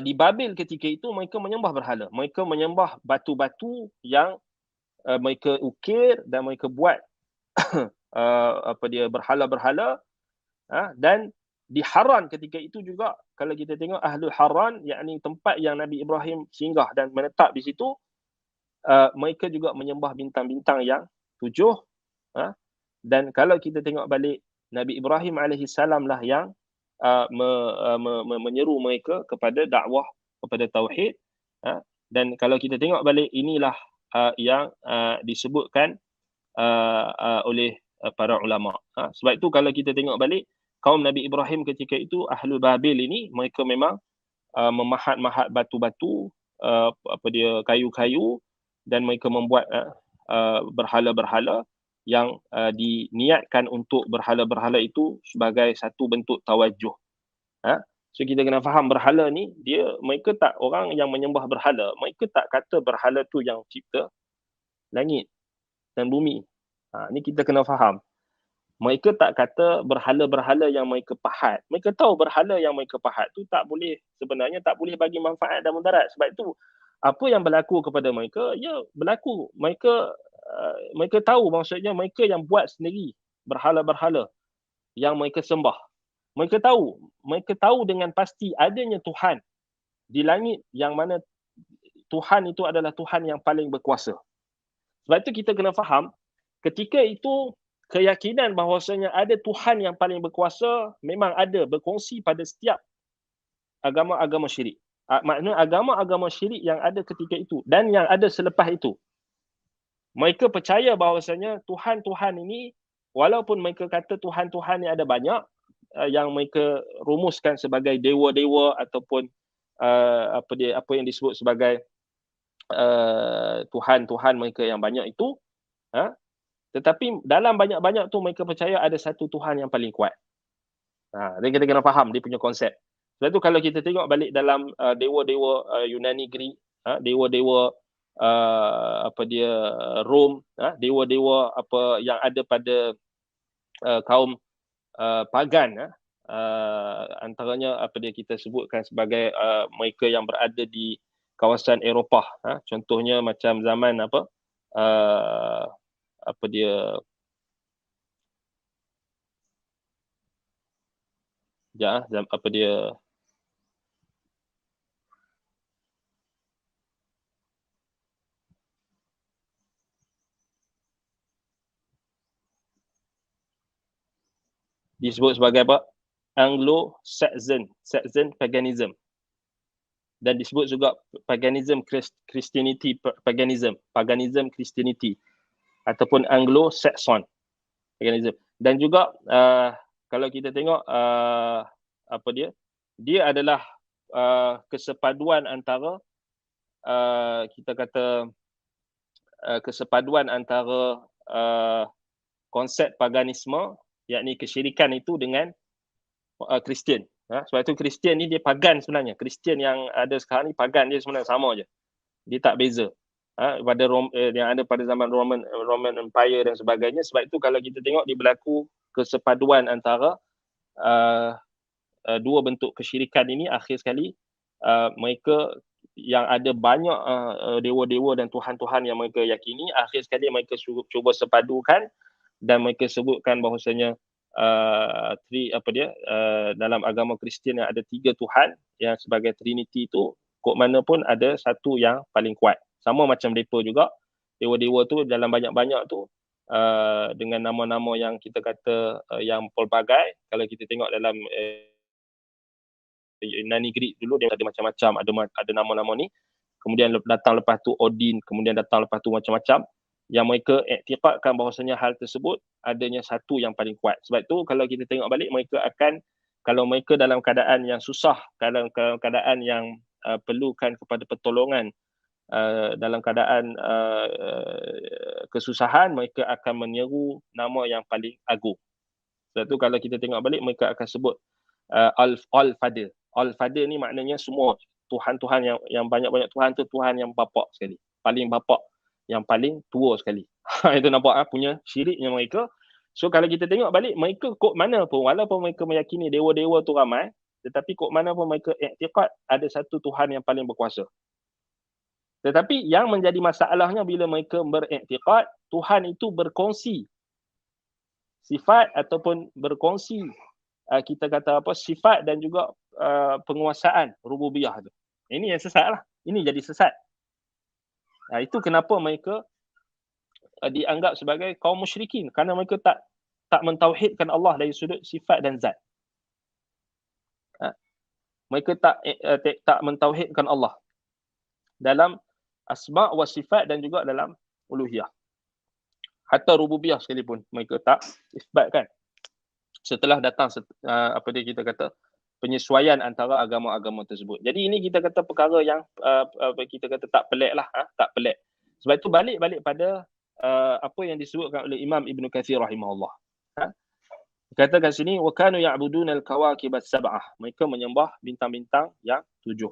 di Babil ketika itu mereka menyembah berhala. Mereka menyembah batu-batu yang mereka ukir dan mereka buat berhala-berhala, dan di Haran ketika itu juga kalau kita tengok Ahlul Haran, yakni tempat yang Nabi Ibrahim singgah dan menetap di situ, mereka juga menyembah bintang-bintang yang 7. Dan kalau kita tengok balik, Nabi Ibrahim alaihissalam lah yang menyeru mereka kepada dakwah kepada tauhid. Dan kalau kita tengok balik, inilah yang disebutkan oleh para ulama. Sebab itu kalau kita tengok balik, kaum Nabi Ibrahim ketika itu, Ahlul Babil ini, mereka memang memahat-mahat batu-batu, kayu-kayu, dan mereka membuat berhala-berhala yang diniatkan untuk berhala-berhala itu sebagai satu bentuk tawajuh. So kita kena faham, berhala ni mereka tak, orang yang menyembah berhala, mereka tak kata berhala tu yang cipta langit dan bumi. Ni kita kena faham. Mereka tak kata berhala-berhala yang mereka pahat. Mereka tahu berhala yang mereka pahat tu sebenarnya tak boleh bagi manfaat dan mudarat. Sebab itu apa yang berlaku kepada mereka, berlaku. Mereka tahu, maksudnya mereka yang buat sendiri berhala-berhala yang mereka sembah. Mereka tahu dengan pasti adanya Tuhan di langit, yang mana Tuhan itu adalah Tuhan yang paling berkuasa. Sebab itu kita kena faham, ketika itu keyakinan bahawasanya ada Tuhan yang paling berkuasa memang ada, berkongsi pada setiap agama-agama syirik. Maknanya agama-agama syirik yang ada ketika itu dan yang ada selepas itu, mereka percaya bahawasanya Tuhan-Tuhan ini, walaupun mereka kata Tuhan-Tuhan yang ada banyak, yang mereka rumuskan sebagai dewa-dewa ataupun apa yang disebut sebagai Tuhan-Tuhan mereka yang banyak itu, tetapi dalam banyak-banyak tu mereka percaya ada satu Tuhan yang paling kuat. Dan kita kena faham dia punya konsep. Sebab tu kalau kita tengok balik dalam dewa-dewa Yunani Greek, dewa-dewa Rom, dewa-dewa apa yang ada pada kaum pagan, antaranya kita sebutkan sebagai mereka yang berada di kawasan Eropah. Contohnya macam zaman disebut sebagai apa? Anglo-Saxon paganism. Dan disebut juga paganism Christianity, paganism Christianity, ataupun Anglo-Saxon paganism. Dan juga kalau kita tengok dia adalah kesepaduan antara kita kata kesepaduan antara konsep paganisme, yakni kesyirikan itu, dengan Kristian. Sebab itu Kristian ni dia pagan sebenarnya. Kristian yang ada sekarang ni pagan, dia sebenarnya sama je. Dia tak beza pada yang ada pada zaman Roman Empire dan sebagainya. Sebab itu kalau kita tengok, dia berlaku kesepaduan antara dua bentuk kesyirikan ini. Akhir sekali mereka yang ada banyak dewa-dewa dan tuhan-tuhan yang mereka yakini, akhir sekali mereka cuba sepadukan dan mereka sebutkan bahawasanya dalam agama Kristian yang ada 3 Tuhan yang sebagai Trinity itu, kok mana pun ada satu yang paling kuat. Sama macam mereka juga, dewa-dewa tu dalam banyak-banyak tu dengan nama-nama yang kita kata yang pelbagai. Kalau kita tengok dalam Yunani Greek dulu, dia ada macam-macam, ada nama-nama ni. Kemudian datang lepas tu Odin, kemudian datang lepas tu macam-macam, yang mereka iktikadkan bahawasanya hal tersebut adanya satu yang paling kuat. Sebab tu kalau kita tengok balik, kalau mereka dalam keadaan yang susah, dalam keadaan yang perlukan kepada pertolongan, dalam keadaan kesusahan, mereka akan menyeru nama yang paling agung. Sebab tu kalau kita tengok balik, mereka akan sebut Al-Father. Al-Father ni maknanya semua Tuhan-Tuhan yang banyak-banyak Tuhan tu, Tuhan yang bapak sekali, paling bapak, yang paling tua sekali. Itu nampak punya syiriknya mereka. So kalau kita tengok balik, mereka kok mana pun, walaupun mereka meyakini dewa-dewa tu ramai, tetapi kok mana pun mereka iktikad ada satu Tuhan yang paling berkuasa. Tetapi yang menjadi masalahnya bila mereka beriktikad Tuhan itu berkongsi sifat ataupun berkongsi kita kata sifat dan juga penguasaan rububiyah tu. Ini yang sesat lah. Ini jadi sesat. Itu kenapa mereka dianggap sebagai kaum musyrikin, kerana mereka tak mentauhidkan Allah dari sudut sifat dan zat. Mereka tak mentauhidkan Allah dalam asma' wa sifat dan juga dalam uluhiyah. Hatta rububiyah sekalipun mereka tak isbatkan. Setelah datang kita kata penyesuaian antara agama-agama tersebut. Jadi ini kita kata perkara yang kita kata tak pelik lah, tak pelik. Sebab itu balik pada apa yang disebutkan oleh Imam Ibn Kathir rahimahullah. Kata kat sini, wa kanu ya'buduna al-kawakib as-sab'ah. Mereka menyembah bintang-bintang yang 7.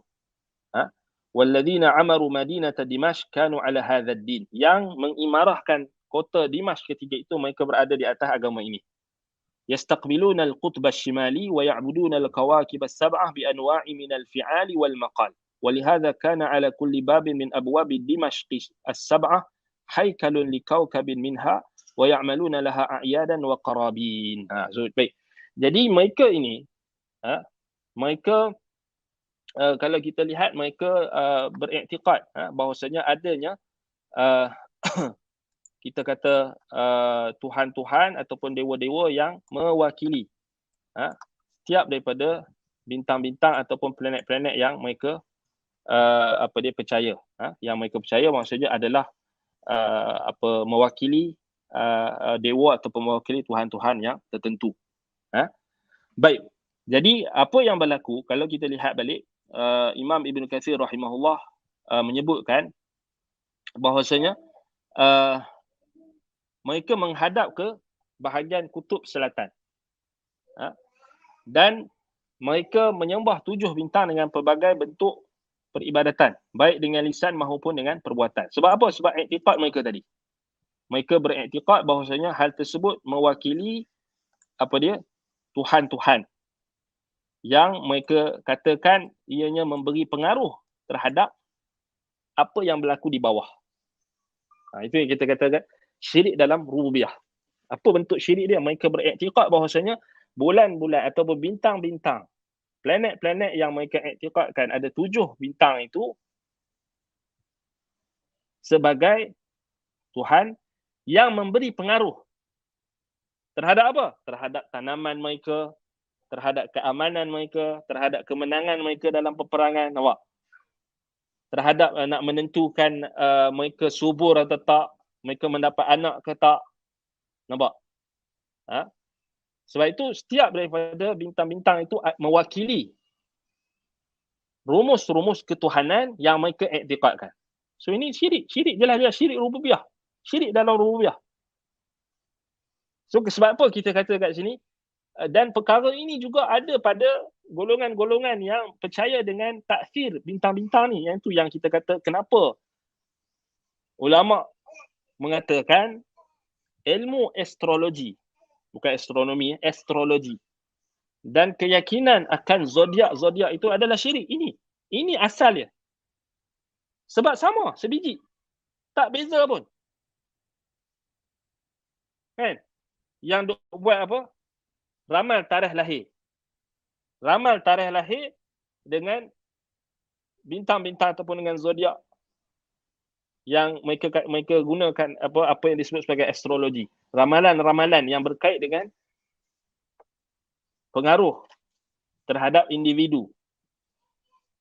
Walladzina amaru madinata Dimashq kanu ala hadha ad-din. Yang mengimarahkan kota Dimashq ketika itu mereka berada di atas agama ini. Yastaqbiluna al-qutb ash-shimali wa ya'buduna al-kawakib as-sab'ah bi anwa'i min al-fi'ali wal maqal. ولهذا كان على كل باب من أبواب دمشق السبعة هيكل لكوكب منها ويعملون لها أعيادا وقرابين. Baik. Jadi mereka ini, mereka kalau kita lihat mereka beriktikad bahawasanya adanya kita kata tuhan-tuhan ataupun dewa-dewa yang mewakili setiap daripada bintang-bintang ataupun planet-planet yang mereka percaya. Yang mereka percaya maksudnya adalah mewakili dewa ataupun mewakili tuhan-tuhan yang tertentu. Baik. Jadi apa yang berlaku kalau kita lihat balik, Imam Ibn Kathir rahimahullah menyebutkan bahawasanya mereka menghadap ke bahagian kutub selatan. Dan mereka menyembah 7 bintang dengan pelbagai bentuk peribadatan, baik dengan lisan maupun dengan perbuatan. Sebab apa? Sebab iktikad mereka tadi. Mereka beriktikad bahawasanya hal tersebut mewakili tuhan-tuhan yang mereka katakan ianya memberi pengaruh terhadap apa yang berlaku di bawah. Itu yang kita katakan syirik dalam rububiyah. Apa bentuk syirik dia? Mereka beriktikad bahawasanya bulan-bulan atau bintang-bintang, planet-planet yang mereka iktikadkan ada 7 bintang itu sebagai Tuhan yang memberi pengaruh terhadap apa? Terhadap tanaman mereka, terhadap keamanan mereka, terhadap kemenangan mereka dalam peperangan, terhadap nak menentukan mereka subur atau tak, mereka mendapat anak ke tak. Nampak? Sebab itu setiap daripada bintang-bintang itu mewakili rumus-rumus ketuhanan yang mereka iktikadkan. So ini syirik jelas-jelas syirik rububiyah. Syirik dalam rububiyah. So sebab apa kita kata kat sini? Dan perkara ini juga ada pada golongan-golongan yang percaya dengan taksir bintang-bintang ni. Yang itu yang kita kata kenapa ulama mengatakan ilmu astrologi, bukan astronomi, astrologi, dan keyakinan akan zodiak itu adalah syirik. Ini asal dia. Sebab sama, sebiji. Tak beza pun. Kan? Yang buat apa? Ramal tarikh lahir. Ramal tarikh lahir dengan bintang-bintang ataupun dengan zodiak yang mereka gunakan apa yang disebut sebagai astrologi. Ramalan-ramalan yang berkait dengan pengaruh terhadap individu.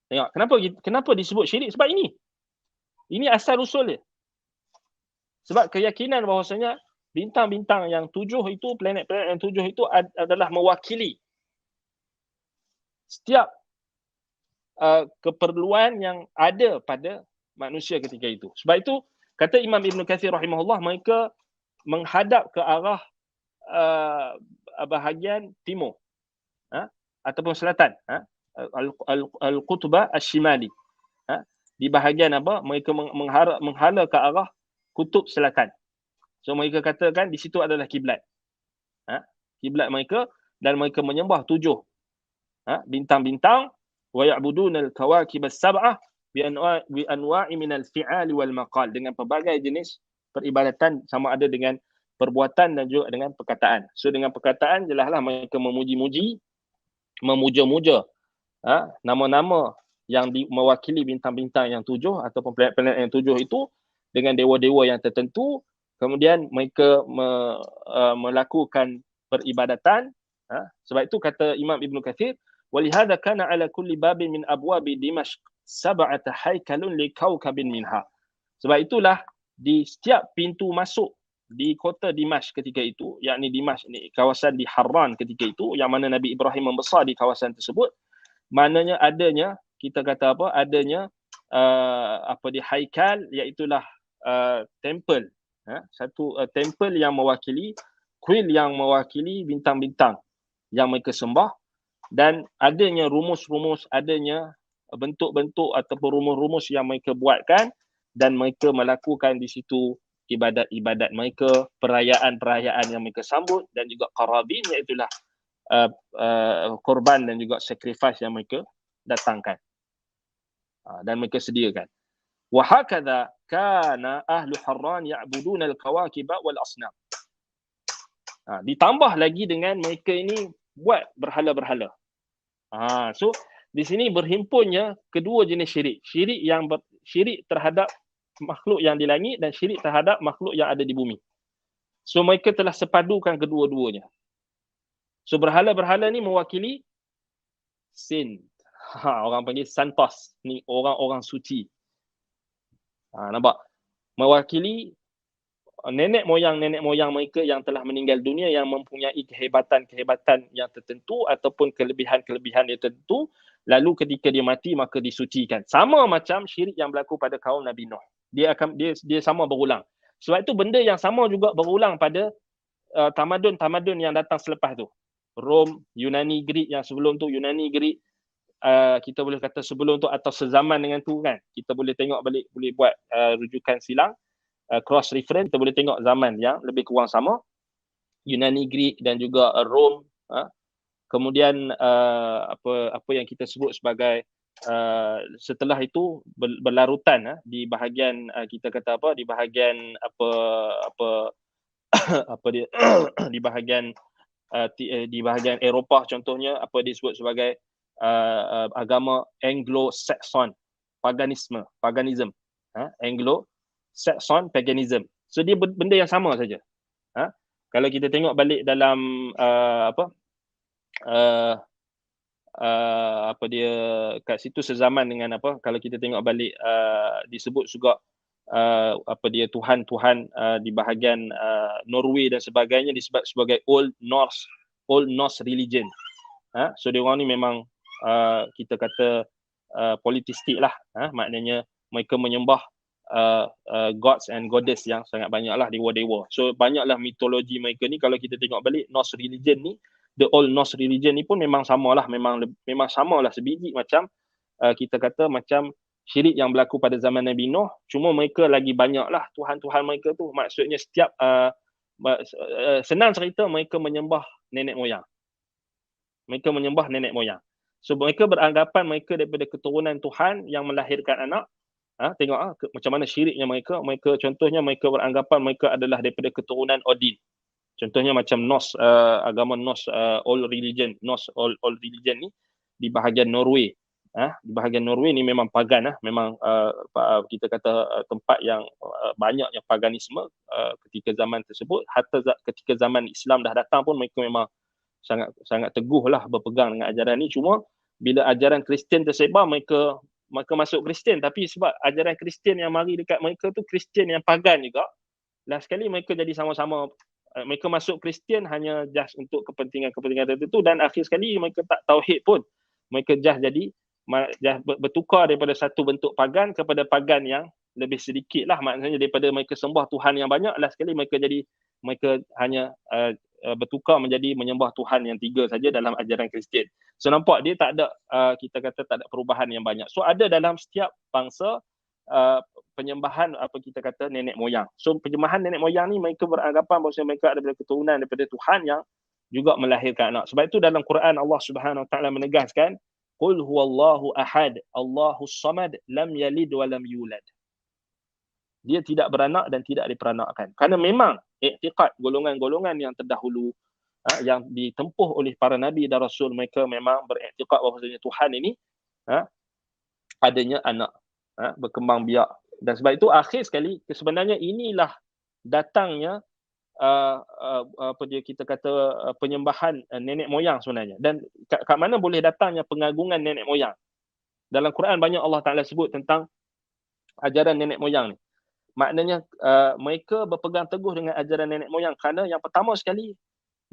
Tengok, kenapa disebut syirik? Sebab ini asal usul dia. Sebab keyakinan bahawasanya bintang-bintang yang 7 itu, planet-planet yang 7 itu adalah mewakili setiap keperluan yang ada pada manusia ketika itu. Sebab itu kata Imam Ibn Kathir rahimahullah, mereka menghadap ke arah bahagian timur ataupun selatan, al-qutbah ash-shimali. Di bahagian mereka menghala ke arah kutub selatan. So mereka katakan di situ adalah kiblat. Kiblat mereka, dan mereka menyembah 7 bintang-bintang, wa ya'buduna al-kawakib as-sab'ah bi anwa'i min al-fi'ali wal maqal, dengan pelbagai jenis peribadatan sama ada dengan perbuatan dan juga dengan perkataan. So dengan perkataan jelaslah mereka memuji-muji, memuja-muja nama-nama yang mewakili bintang-bintang yang 7 ataupun planet-planet yang 7 itu, dengan dewa-dewa yang tertentu, kemudian mereka melakukan peribadatan. Sebab itu kata Imam Ibn Kathir, walihada kana ala kulli babin min abwabi Dimashq sab'ata haikalun li kawkabin minha. Sebab itulah di setiap pintu masuk di kota Dimashq ketika itu, yakni Dimashq ni kawasan di Harran ketika itu, yang mana Nabi Ibrahim membesar di kawasan tersebut, maknanya adanya, kita kata apa, adanya di haikal, iaitulah temple, satu temple yang mewakili kuil, yang mewakili bintang-bintang yang mereka sembah, dan adanya rumus-rumus, adanya bentuk-bentuk ataupun rumus-rumus yang mereka buatkan, dan mereka melakukan di situ ibadat-ibadat mereka, perayaan-perayaan yang mereka sambut, dan juga qarabin, iaitulah korban dan juga sacrifice yang mereka datangkan dan mereka sediakan. Wa hakadha kana ahlu Harran ya'buduna al-kawakiba wal asnam. Ditambah lagi dengan mereka ini buat berhala-berhala. So di sini berhimpunnya kedua jenis syirik. Syirik terhadap makhluk yang di langit dan syirik terhadap makhluk yang ada di bumi. So mereka telah sepadukan kedua-duanya. So berhala-berhala ni mewakili sin. Orang panggil santos. Ni orang-orang suci. Nampak? Mewakili nenek moyang mereka yang telah meninggal dunia, yang mempunyai kehebatan yang tertentu ataupun kelebihan yang tertentu, lalu ketika dia mati maka disucikan. Sama macam syirik yang berlaku pada kaum Nabi Nuh. Dia sama berulang. Sebab itu benda yang sama juga berulang pada tamadun yang datang selepas tu. Rom, Yunani, Greek yang sebelum tu, Yunani, Greek, kita boleh kata sebelum tu atau sezaman dengan tu kan. Kita boleh tengok balik, boleh buat rujukan silang, cross reference, kita boleh tengok zaman yang lebih kurang sama, Yunani, Greek dan juga Rom. Kemudian apa yang kita sebut sebagai setelah itu berlarutan di bahagian kita kata apa, di bahagian di bahagian Eropah contohnya, apa disebut sebagai agama Anglo-Saxon paganism, Anglo-Saxon paganism. So dia benda yang sama saja. Kalau kita tengok balik dalam dia kat situ sezaman dengan apa, kalau kita tengok balik disebut juga Tuhan-Tuhan di bahagian Norway dan sebagainya disebut sebagai Old Norse religion. So dia orang ni memang kita kata politistik lah. Maknanya mereka menyembah gods and goddess yang sangat banyaklah, dewa-dewa. So banyaklah mitologi mereka ni. Kalau kita tengok balik Norse religion ni, the Old Norse religion ni pun memang samalah, memang samalah sebiji macam kita kata macam syirik yang berlaku pada zaman Nabi Nuh, cuma mereka lagi banyaklah Tuhan-Tuhan mereka tu. Maksudnya setiap senang cerita, mereka menyembah nenek moyang. So mereka beranggapan mereka daripada keturunan Tuhan yang melahirkan anak. Tengok macam mana syiriknya mereka. Contohnya mereka beranggapan mereka adalah daripada keturunan Odin. Contohnya macam Norse, agama Norse, Old religion ni di bahagian Norway. Di bahagian Norway ni memang pagan, memang kita kata tempat yang banyaknya paganisme ketika zaman tersebut. Hatta ketika zaman Islam dah datang pun mereka memang sangat teguhlah berpegang dengan ajaran ni. Cuma bila ajaran Kristian tersebar, mereka masuk Kristian, tapi sebab ajaran Kristian yang mari dekat mereka tu Kristian yang pagan juga, last sekali mereka jadi sama-sama, mereka masuk Kristian hanya just untuk kepentingan tertentu, dan akhir sekali mereka tak tauhid pun. Mereka just bertukar daripada satu bentuk pagan kepada pagan yang lebih sedikit lah. Maksudnya daripada mereka sembah Tuhan yang banyak, last sekali mereka hanya bertukar menjadi menyembah Tuhan yang 3 saja dalam ajaran Kristian. So nampak dia tak ada, kita kata tak ada perubahan yang banyak. So ada dalam setiap bangsa penyembahan kita kata nenek moyang. So penyembahan nenek moyang ni mereka beranggapan bahawa mereka ada keturunan daripada Tuhan yang juga melahirkan anak. Sebab itu dalam Quran Allah Subhanahu Wa Taala menegaskan, qul huwallahu ahad, Allahus samad, lam yalid wa lam yulad. Dia tidak beranak dan tidak diperanakkan. Kerana memang iktikad golongan-golongan yang terdahulu yang ditempuh oleh para nabi dan rasul, mereka memang beriktikad bahawasanya Tuhan ini adanya anak, berkembang biak Dan sebab itu akhir sekali sebenarnya inilah datangnya apa dia kita kata penyembahan nenek moyang sebenarnya. Dan kat mana boleh datangnya pengagungan nenek moyang? Dalam Quran banyak Allah Taala sebut tentang ajaran nenek moyang ni. Maknanya mereka berpegang teguh dengan ajaran nenek moyang kerana yang pertama sekali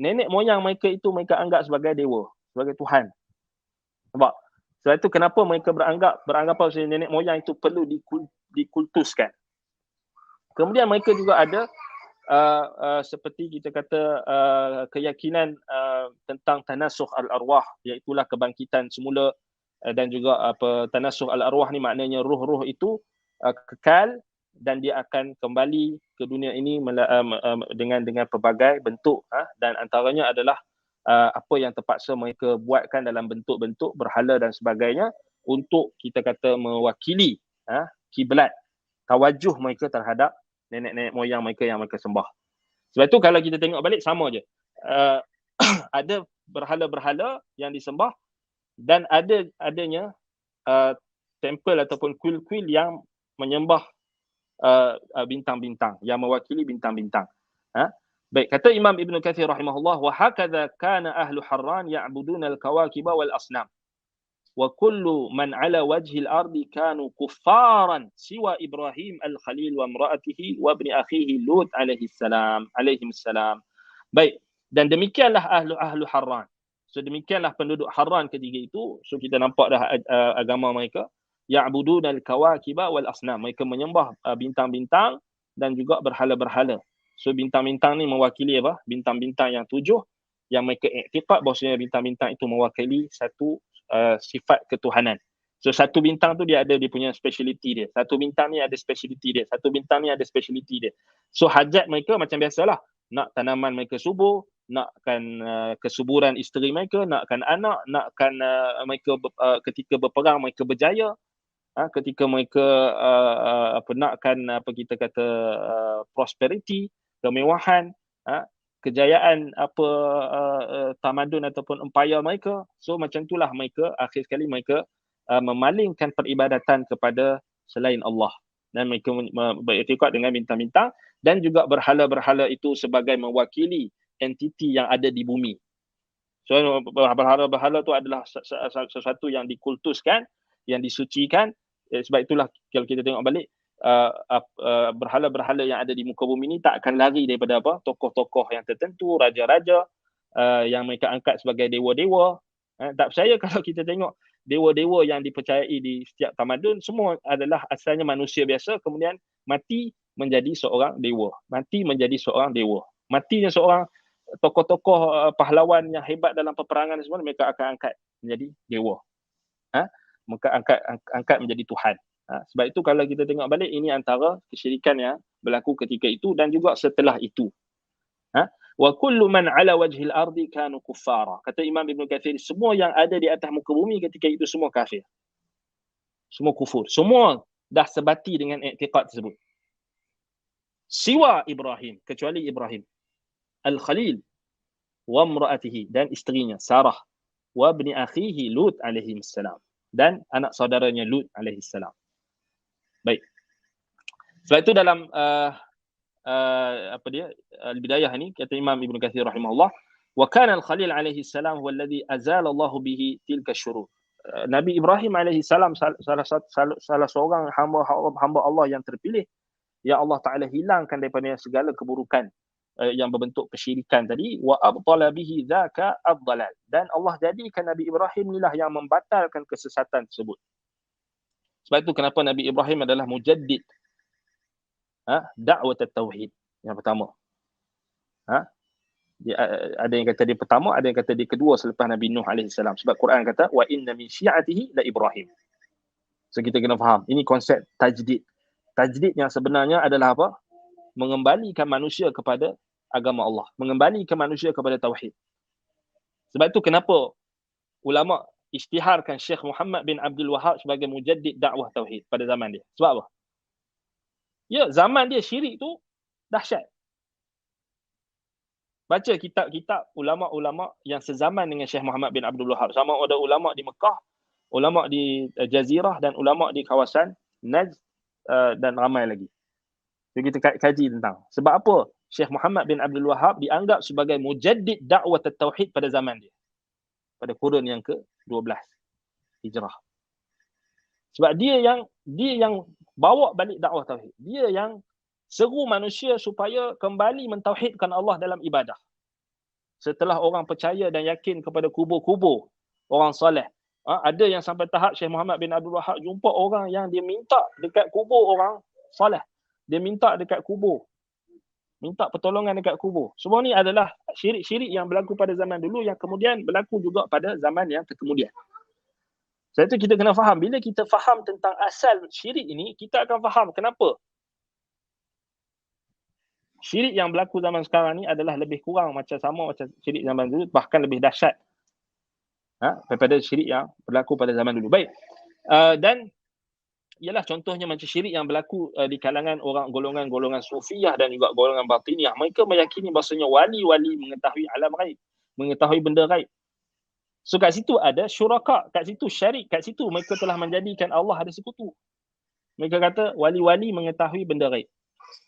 nenek moyang mereka itu mereka anggap sebagai dewa, sebagai Tuhan. Nampak? Sebab itu kenapa mereka beranggapan nenek moyang itu perlu dikultuskan. Kemudian mereka juga ada seperti kita kata keyakinan tentang tanasuh al-arwah, iaitu kebangkitan semula, dan juga tanasuh al-arwah ni maknanya roh-roh itu kekal dan dia akan kembali ke dunia ini dengan pelbagai bentuk, dan antaranya adalah apa yang terpaksa mereka buatkan dalam bentuk-bentuk berhala dan sebagainya untuk kita kata mewakili kiblat, tawajuh mereka terhadap nenek-nenek moyang mereka yang mereka sembah. Sebab itu kalau kita tengok balik sama je. Ada berhala-berhala yang disembah dan adanya tempel ataupun kuil-kuil yang menyembah bintang-bintang, yang mewakili bintang-bintang. Baik, kata Imam Ibn Kathir rahimahullah, wa hakadha kana ahlu Harran ya'buduna al-kawakiba wal asnam. Wa kullu man ala wajhi al-ardi kanu kuffaran siwa Ibrahim al-Khalil wa imra'atihi wa ibni akhihi Lut alaihi salam. Baik, dan demikianlah ahlu Harran. So demikianlah penduduk Harran ketiga itu. So kita nampak dah agama mereka, ya'buduna al-kawakiba wal asnam. Mereka menyembah bintang-bintang dan juga berhala-berhala. So bintang-bintang ni mewakili apa? Bintang-bintang yang 7 yang mereka iktikad bahawasanya bintang-bintang itu mewakili satu sifat ketuhanan. So satu bintang tu dia ada dia punya speciality dia. Satu bintang ni ada speciality dia. Satu bintang ni ada speciality dia. So hajat mereka macam biasalah. Nak tanaman mereka subur, nakkan kesuburan isteri mereka, nakkan anak, nakkan mereka ketika berperang mereka berjaya. Ketika mereka nakkan apa kita kata prosperity, kemewahan, kejayaan tamadun ataupun empayar mereka. So macam itulah mereka akhir sekali mereka memalingkan peribadatan kepada selain Allah, dan mereka beriktikad dengan bintang-bintang dan juga berhala-berhala itu sebagai mewakili entiti yang ada di bumi. So berhala-berhala itu adalah sesuatu yang dikultuskan, yang disucikan. Sebab itulah kalau kita tengok balik berhala-berhala yang ada di muka bumi ni tak akan lari daripada apa? Tokoh-tokoh yang tertentu, raja-raja yang mereka angkat sebagai dewa-dewa. Tak percaya kalau kita tengok dewa-dewa yang dipercayai di setiap tamadun semua adalah asalnya manusia biasa, kemudian mati menjadi seorang dewa. Matinya seorang tokoh-tokoh pahlawan yang hebat dalam peperangan semua, mereka akan angkat menjadi dewa. Mereka angkat menjadi Tuhan. Sebab itu kalau kita tengok balik, ini antara kesyirikan yang berlaku ketika itu dan juga setelah itu. Wa kullu man ala wajhil ardi kanu kuffara. Kata Imam Ibn Kathir, semua yang ada di atas muka bumi ketika itu semua kafir. Semua kufur. Semua dah sebati dengan i'tiqad tersebut. Siwa Ibrahim, kecuali Ibrahim. Al-Khalil wa imra'atihi, dan isterinya Sarah, wa ibni akhihi Lut alaihi salam, dan anak saudaranya Lut alaihi salam. Baik. Sebab itu dalam al-bidayah ni kata Imam Ibn Kathir rahimahullah, wa kana al-Khalil alaihi salam huwa alladhi azala Allah bihi tilka syurur. Nabi Ibrahim alaihi salam salah seorang hamba Allah yang terpilih yang Allah Taala hilangkan daripada segala keburukan yang berbentuk kesyirikan tadi, wa abtala bihi dzaka ad-dhalal, dan Allah jadikan Nabi Ibrahim inilah yang membatalkan kesesatan tersebut. Sebab itu kenapa Nabi Ibrahim adalah mujaddid dakwah tauhid yang pertama. Ada yang kata dia pertama, ada yang kata dia kedua selepas Nabi Nuh alaihi salam. Sebab Quran kata wa inna min syi'atihi la Ibrahim. So kita kena faham, ini konsep tajdid. Tajdid yang sebenarnya adalah apa? Mengembalikan manusia kepada agama Allah, mengembalikan manusia kepada tauhid. Sebab itu kenapa ulama isytiharkan Syekh Muhammad bin Abdul Wahhab sebagai mujaddid dakwah tauhid pada zaman dia. Sebab apa? Ya, zaman dia syirik tu dahsyat. Baca kitab-kitab ulama-ulama yang sezaman dengan Syekh Muhammad bin Abdul Wahhab. Sama ada ulama di Mekah, ulama di Jazirah dan ulama di kawasan Najd dan ramai lagi. Jadi kita kaji tentang sebab apa Syekh Muhammad bin Abdul Wahhab dianggap sebagai mujaddid dakwah tauhid pada zaman dia, pada kurun yang ke-12 Hijrah. Sebab dia yang bawa balik dakwah tauhid. Dia yang seru manusia supaya kembali mentauhidkan Allah dalam ibadah. Setelah orang percaya dan yakin kepada kubur-kubur orang soleh. Ada yang sampai tahap Syekh Muhammad bin Abdul Wahhab jumpa orang yang dia minta dekat kubur orang soleh. Dia minta dekat kubur. Minta pertolongan dekat kubur. Semua ni adalah syirik-syirik yang berlaku pada zaman dulu yang kemudian berlaku juga pada zaman yang kemudian. Sebab itu kita kena faham. Bila kita faham tentang asal syirik ini, kita akan faham kenapa syirik yang berlaku zaman sekarang ni adalah lebih kurang macam syirik zaman dulu, bahkan lebih dahsyat daripada syirik yang berlaku pada zaman dulu. Baik. Dan ialah contohnya macam syirik yang berlaku di kalangan orang golongan-golongan sufiyah dan juga golongan batiniyah. Mereka meyakini bahasanya wali-wali mengetahui alam ghaib, mengetahui benda ghaib. So kat situ ada syuraka, kat situ syarik, kat situ mereka telah menjadikan Allah ada sekutu. Mereka kata wali-wali mengetahui benda ghaib.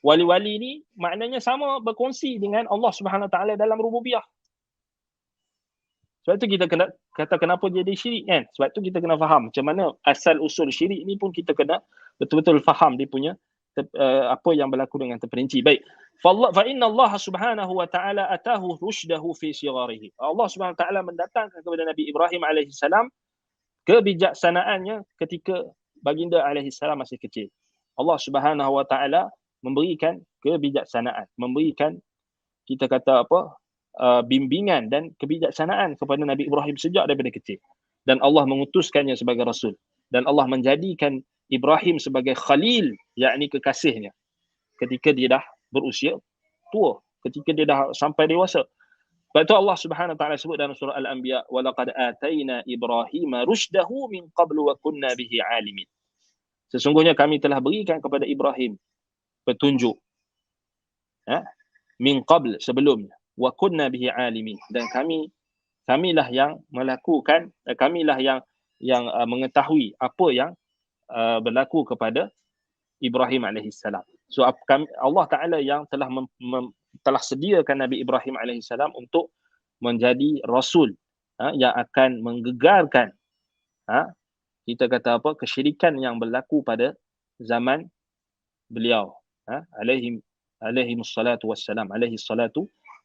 Wali-wali ni maknanya sama berkongsi dengan Allah Subhanahu Wa Taala dalam rububiyah. Sebab tu kita kena kata kenapa jadi syirik kan? Sebab tu kita kena faham macam mana asal usul syirik ni pun kita kena betul-betul faham dia punya apa yang berlaku dengan terperinci. Baik. Fa inna Allah Subhanahu Wa Taala atahu rusydahu fi sigharihi. Allah Subhanahu Wa Taala mendatangkan kepada Nabi Ibrahim alaihi salam kebijaksanaannya ketika baginda alaihi salam masih kecil. Allah Subhanahu Wa Taala memberikan kebijaksanaan, memberikan kita kata apa bimbingan dan kebijaksanaan kepada Nabi Ibrahim sejak daripada kecil. Dan Allah mengutuskannya sebagai Rasul. Dan Allah menjadikan Ibrahim sebagai Khalil, yakni kekasihnya. Ketika dia dah berusia tua, ketika dia dah sampai dewasa. Sebab itu Allah Subhanahu Wa Taala sebut dalam surah Al-Anbiya, وَلَقَدْ آتَيْنَا إِبْرَاهِيمَ رُشْدَهُ مِنْ قَبْلُ وَكُنَّا بِهِ عَالِمِينَ. Sesungguhnya kami telah berikan kepada Ibrahim petunjuk min qabl, sebelumnya, wa kunna bihi alimin, dan kamilah yang melakukan, kamilah yang mengetahui apa yang berlaku kepada Ibrahim alaihi salam. So Allah Taala yang telah telah sediakan Nabi Ibrahim alaihi salam untuk menjadi rasul yang akan menggegarkan kita kata apa kesyirikan yang berlaku pada zaman beliau alaihi salatu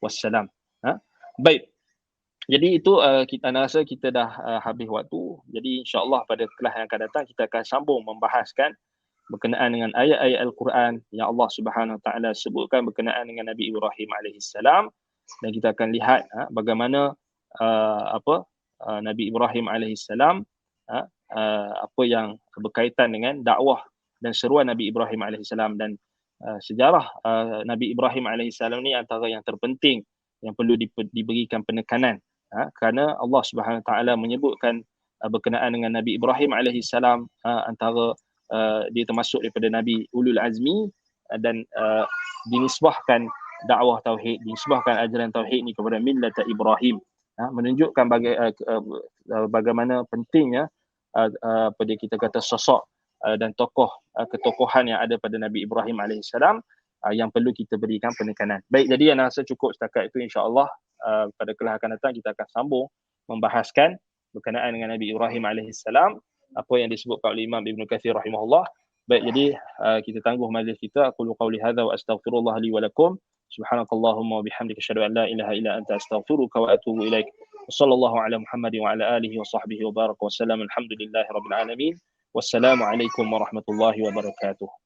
wassalam. Baik. Jadi itu kita rasa kita dah habis waktu. Jadi insya-Allah pada kelas yang akan datang kita akan sambung membahaskan berkenaan dengan ayat-ayat Al-Quran yang Allah Subhanahu Wa Taala sebutkan berkenaan dengan Nabi Ibrahim alaihi salam, dan kita akan lihat bagaimana Nabi Ibrahim alaihi salam apa yang berkaitan dengan dakwah dan seruan Nabi Ibrahim alaihi salam, dan sejarah Nabi Ibrahim AS ni antara yang terpenting yang perlu diberikan penekanan kerana Allah Subhanahu Wa Taala menyebutkan berkenaan dengan Nabi Ibrahim AS antara dia termasuk daripada Nabi Ulul Azmi, dan dinisbahkan dakwah tauhid, dinisbahkan ajaran tauhid ni kepada millat Ibrahim, menunjukkan bagaimana pentingnya kita kata sosok dan ketokohan yang ada pada Nabi Ibrahim AS yang perlu kita berikan penekanan. Baik, jadi yang rasa cukup setakat itu, insya-Allah pada kelas akan datang kita akan sambung membahaskan berkenaan dengan Nabi Ibrahim AS, apa yang disebutkan oleh Imam Ibn Kathir rahimahullah. Baik, jadi kita tangguh majlis kita. Aqulu qawli hadza wa astaghfirullah li wa lakum. Subhanakallahumma wa bihamdika asyhadu an la ilaha illa anta astaghfiruka wa atubu ilaik. Wassallallahu ala Muhammadin wa ala alihi wa sahbihi wa baraka wa sallam. Alhamdulillahirabbil alamin. Wassalamualaikum warahmatullahi wabarakatuh.